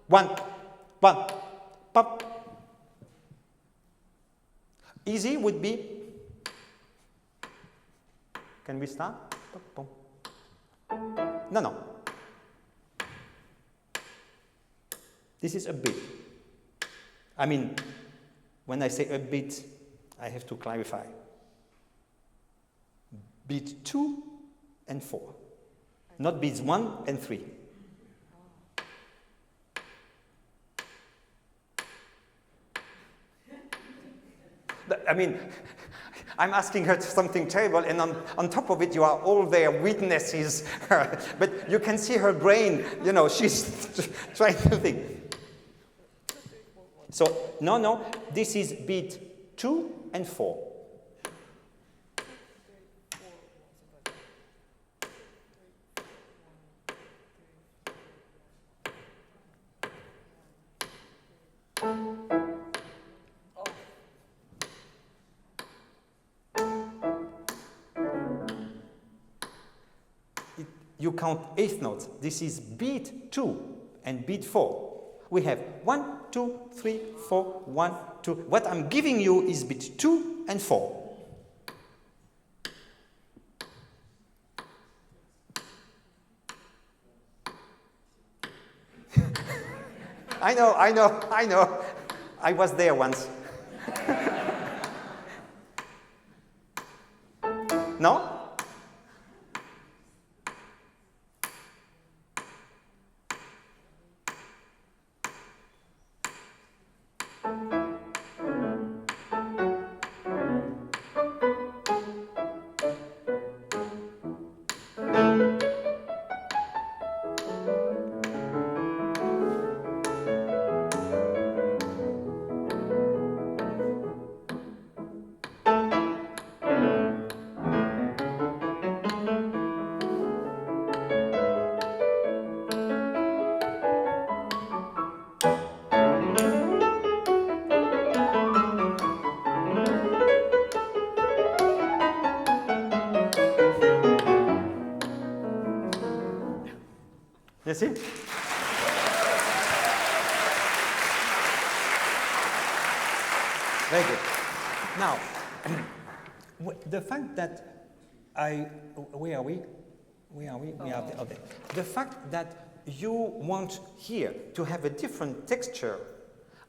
1, 1, pop. Easy would be, can we start? No, no. This is a beat. I mean, when I say a beat, I have to clarify. Beat 2 and 4, not beats 1 and 3. I mean, I'm asking her something terrible, and on top of it, you are all there witnesses. But you can see her brain, you know, she's trying to think. So, no, no, this is beat 2 and 4. You count eighth notes. This is beat 2 and beat 4. We have 1, 2, 3, 4, 1, 2. What I'm giving you is beat 2 and 4. I know, I know, I know. I was there once. No? You see? Very good. Now, the fact that where are we? Where are we? We are there. Okay. The fact that you want here to have a different texture,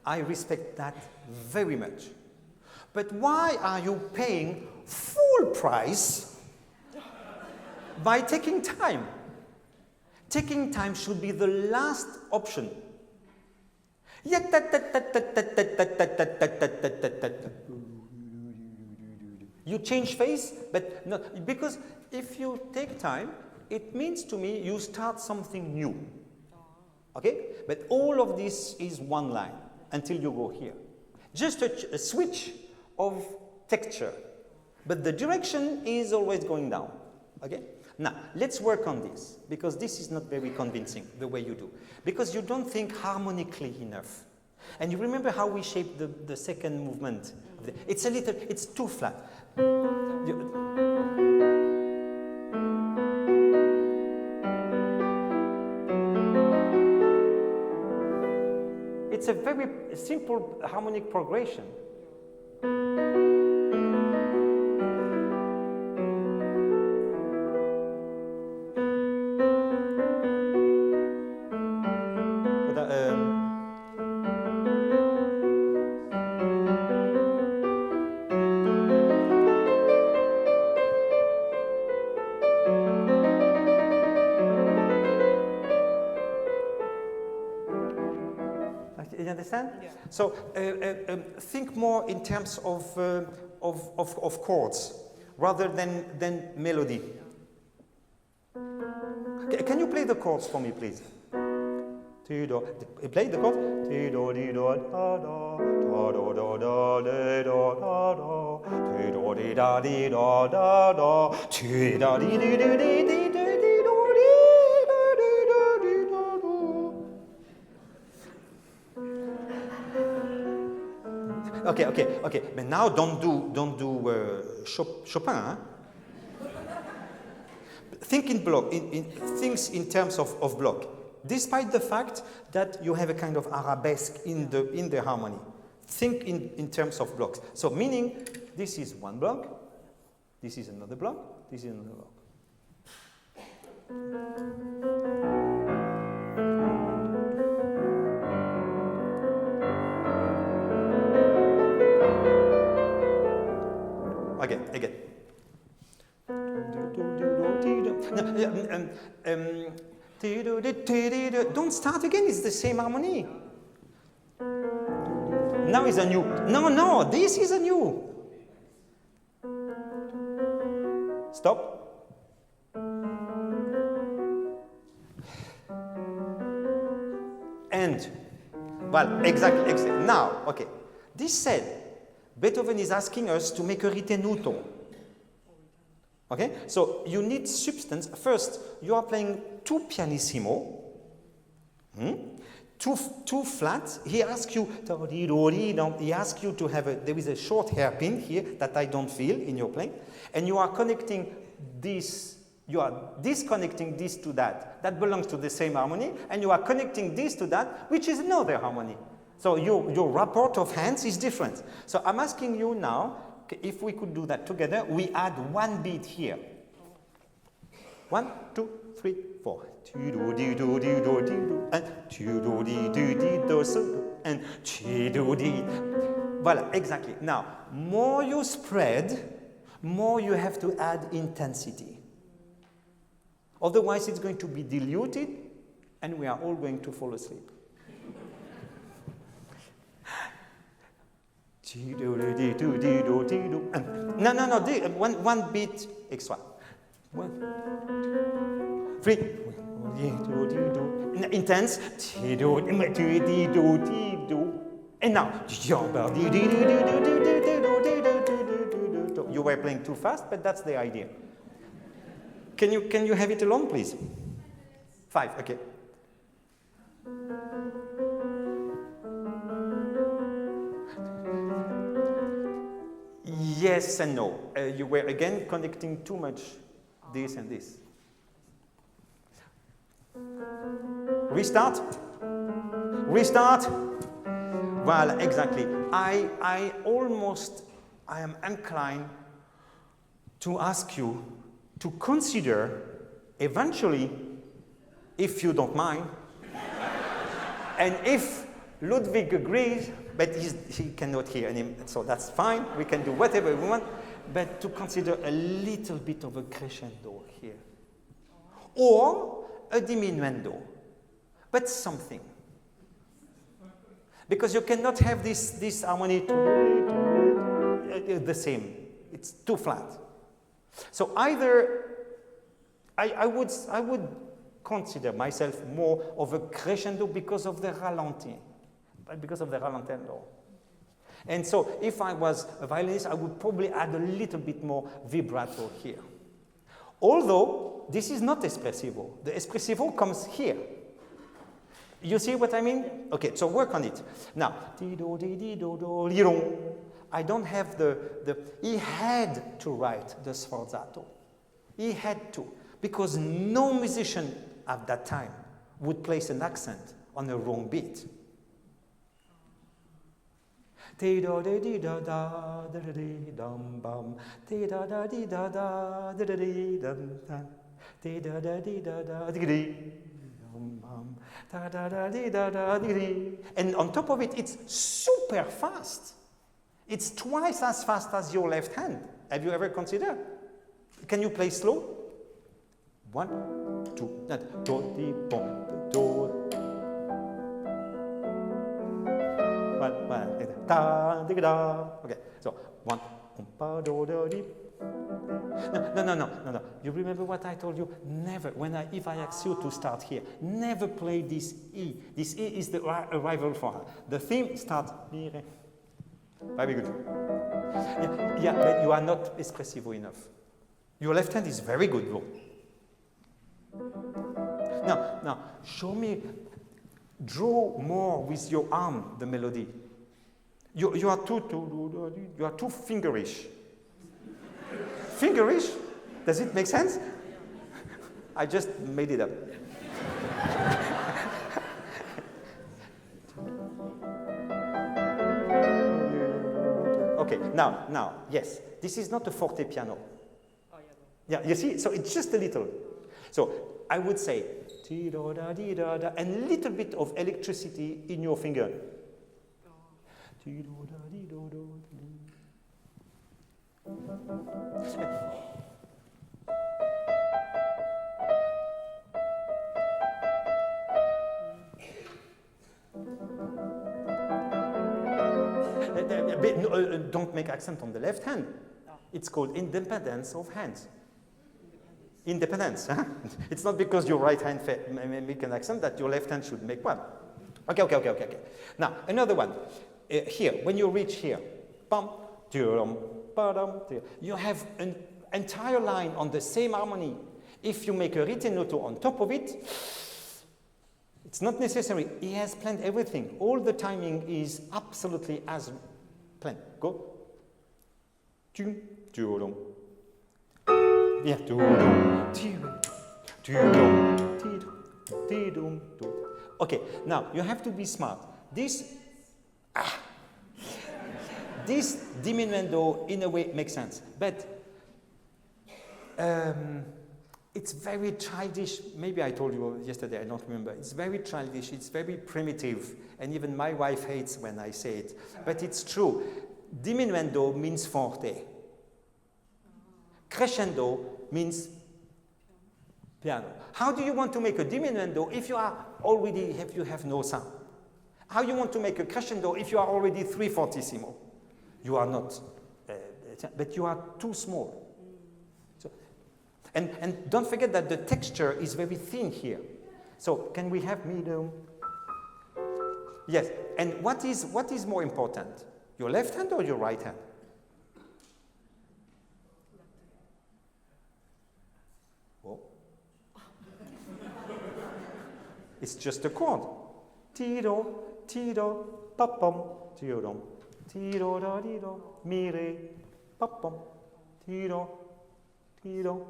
I respect that very much. But why are you paying full price by taking time? Taking time should be the last option. You change phase, but not, because if you take time, it means to me you start something new. Okay? But all of this is one line until you go here. Just a switch of texture, but the direction is always going down. Okay? Now, let's work on this, because this is not very convincing, the way you do. Because you don't think harmonically enough. And you remember how we shaped the second movement? It's it's too flat. It's a very simple harmonic progression. You understand? Yeah. So think more in terms of chords rather than melody. Can you play the chords for me, please? Do Ti do. Play the chord. Ti do di do da da do do da de do da da. Ti do di da di da da da. Ti da di di di di di di di do di da di da di da do. Okay. But now don't do Chopin. Huh? Think in block. Things in terms of block. Despite the fact that you have a kind of arabesque in the harmony. Think in terms of blocks. So meaning, this is one block, this is another block, this is another block. Again. Don't start again, it's the same harmony. Now is a new. No, this is a new. Stop. And, well, exactly. Now, okay. This said, Beethoven is asking us to make a ritenuto. Okay, so you need substance. First, you are playing two pianissimo, two flat. He asks you, to have there is a short hairpin here that I don't feel in your playing, and you are connecting this. You are disconnecting this to that. That belongs to the same harmony, and you are connecting this to that, which is another harmony. So your rapport of hands is different. So I'm asking you now. If we could do that together, we add one beat here. 1, 2, 3, 4. And Voilà, exactly. Now, more you spread, more you have to add intensity. Otherwise, it's going to be diluted, and we are all going to fall asleep. No, one beat extra. 1, 3, intense. And now, you were playing too fast, but that's the idea. Can you have it alone, please? 5, okay. Yes and no. You were again connecting too much this and this. Restart. Well, exactly. I am inclined to ask you to consider eventually, if you don't mind, and if Ludwig agrees, but he cannot hear him, so that's fine. We can do whatever we want, but to consider a little bit of a crescendo here, or a diminuendo, but something, because you cannot have this harmony the same. It's too flat. So either I would consider myself more of a crescendo because of the ralenti. Because of the rallentando. And so if I was a violinist, I would probably add a little bit more vibrato here. Although this is not espressivo. The espressivo comes here. You see what I mean? Okay, so work on it. Now, I don't have he had to write the sforzato. He had to, because no musician at that time would place an accent on a wrong beat. And on top of it, it's super fast. It's twice as fast as your left hand. Have you ever considered? Can you play slow? 1, 2, okay, so 1, no. you remember what I told you? Never, if I ask you to start here, never play this E. This E is the arrival for her. The theme starts, very good. Yeah, but you are not espressivo enough. Your left hand is very good, though. Now, show me, draw more with your arm, the melody. You are too fingerish. Fingerish? Does it make sense? I just made it up. Okay, now, yes, this is not a forte piano. Yeah, you see, so it's just a little. So I would say, and a little bit of electricity in your finger. Don't make accent on the left hand. It's called independence of hands. Independence. Huh? It's not because your right hand make an accent that your left hand should make one. Okay. Now, another one. Here, when you reach here, you have an entire line on the same harmony. If you make a ritenuto on top of it, it's not necessary. He has planned everything. All the timing is absolutely as planned. Go. Okay, now you have to be smart. This diminuendo in a way makes sense, but it's very childish. Maybe I told you yesterday, I don't remember. It's very childish, it's very primitive, and even my wife hates when I say it, but it's true. Diminuendo means forte. Crescendo means piano. How do you want to make a diminuendo if you have no sound? How you want to make a crescendo if you are already 3 fortissimo? You are not, but you are too small. So, and don't forget that the texture is very thin here. So can we have medium? Yes. And what is more important? Your left hand or your right hand? Oh. It's just a chord. Tiro, tiro, papam, tiro, tiro, da, tiro, mi, re, papam, tiro, tiro.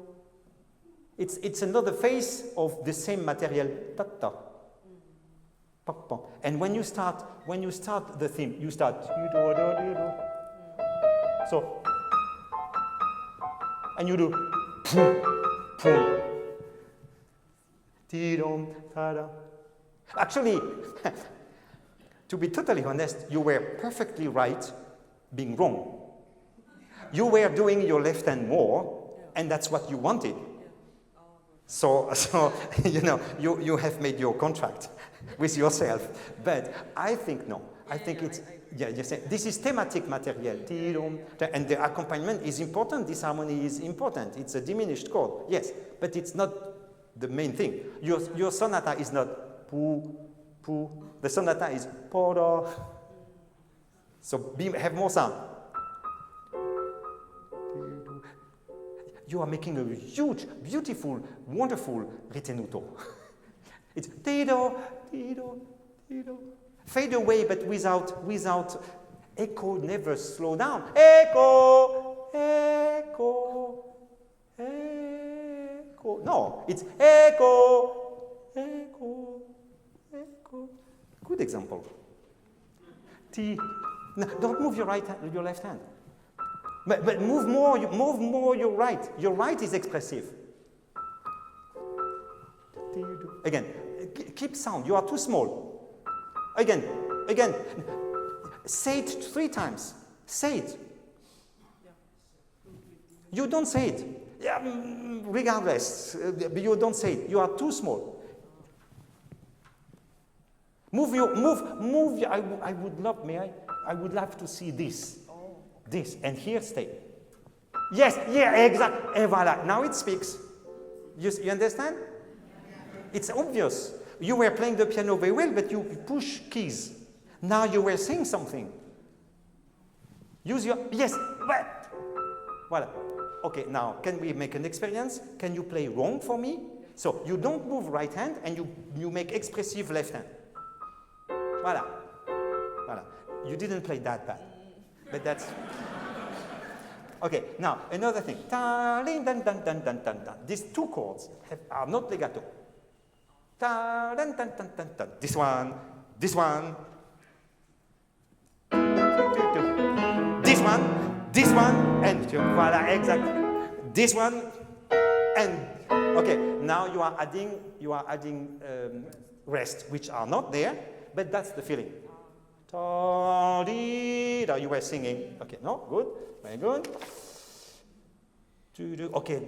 It's another face of the same material. Ta, ta. And when you start the theme, you start. So, and you do. Actually, to be totally honest, you were perfectly right being wrong. You were doing your left hand more, and that's what you wanted. So you know, you have made your contract with yourself. But I think no. I think it's, this is thematic material. And the accompaniment is important. This harmony is important. It's a diminished chord, yes. But it's not the main thing. Your sonata is not pu, pu. The sonata is poro. So have more sound. You are making a huge, beautiful, wonderful ritenuto. It's tido, tido, tido. Fade away, but without echo, never slow down. Echo, echo, echo. No, it's echo, echo, echo. Good example. T. No, don't move your left hand. But move more your right. Your right is expressive. Again, keep sound. You are too small. Again. Say it 3 times. Say it. You don't say it. Yeah, regardless, you don't say it. You are too small. Move. I would love to see this. This, and here stay. Yes, yeah, exactly. Et voilà, now it speaks. You understand? It's obvious. You were playing the piano very well, but you push keys. Now you were saying something. Use your, yes, but, voilà. Okay, now, can we make an experience? Can you play wrong for me? So, you don't move right hand, and you make expressive left hand. Voilà. Voilà. You didn't play that bad, but that's... Okay, now, another thing. These two chords are not legato. This one, this one, this one, and voila, exactly. This one, and okay. Now you are adding rest, which are not there, but that's the feeling. You were singing. Okay, no, good, very good. Okay,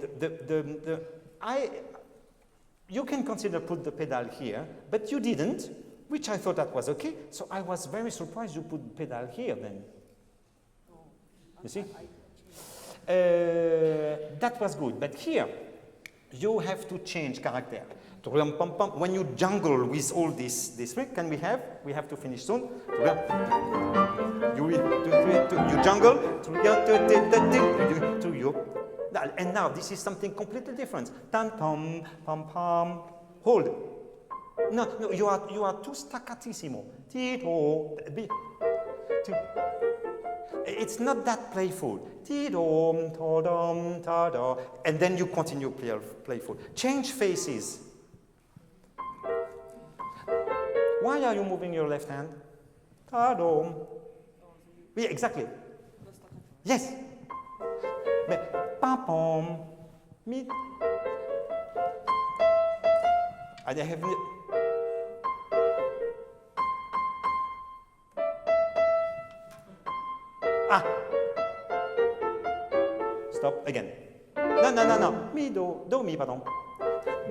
you can consider put the pedal here, but you didn't, which I thought that was okay. So I was very surprised you put the pedal here then. You see? That was good, but here you have to change character. When you jungle with all this trick, can we have to finish soon. You jungle, and now this is something completely different. Tam tam pam pam. Hold. No, you are too staccatissimo. It's not that playful. And then you continue playful. Change faces. Why are you moving your left hand? Yeah, exactly. Yes. Pam-pom. Me. I have. Stop again. No. Mi do mi, pardon.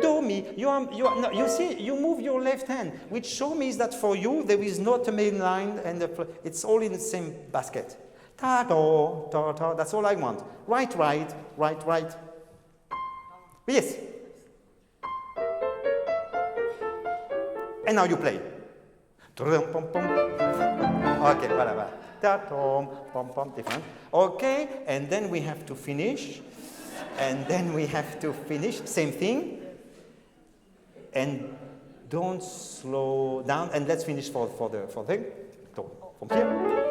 Do mi. You see, you move your left hand, which shows me that for you there is not a main line, and it's all in the same basket. Ta do, ta ta. That's all I want. Right. Yes. And now you play. Okay, voilà. Ta tom pom pom, different. Okay, and then we have to finish. Same thing. And don't slow down. And let's finish for the thing. So, from here.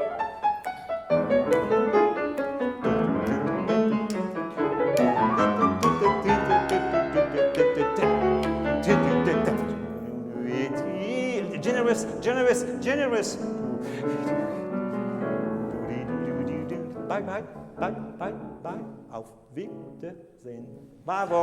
Generous. Bye. Auf Wiedersehen. Bravo.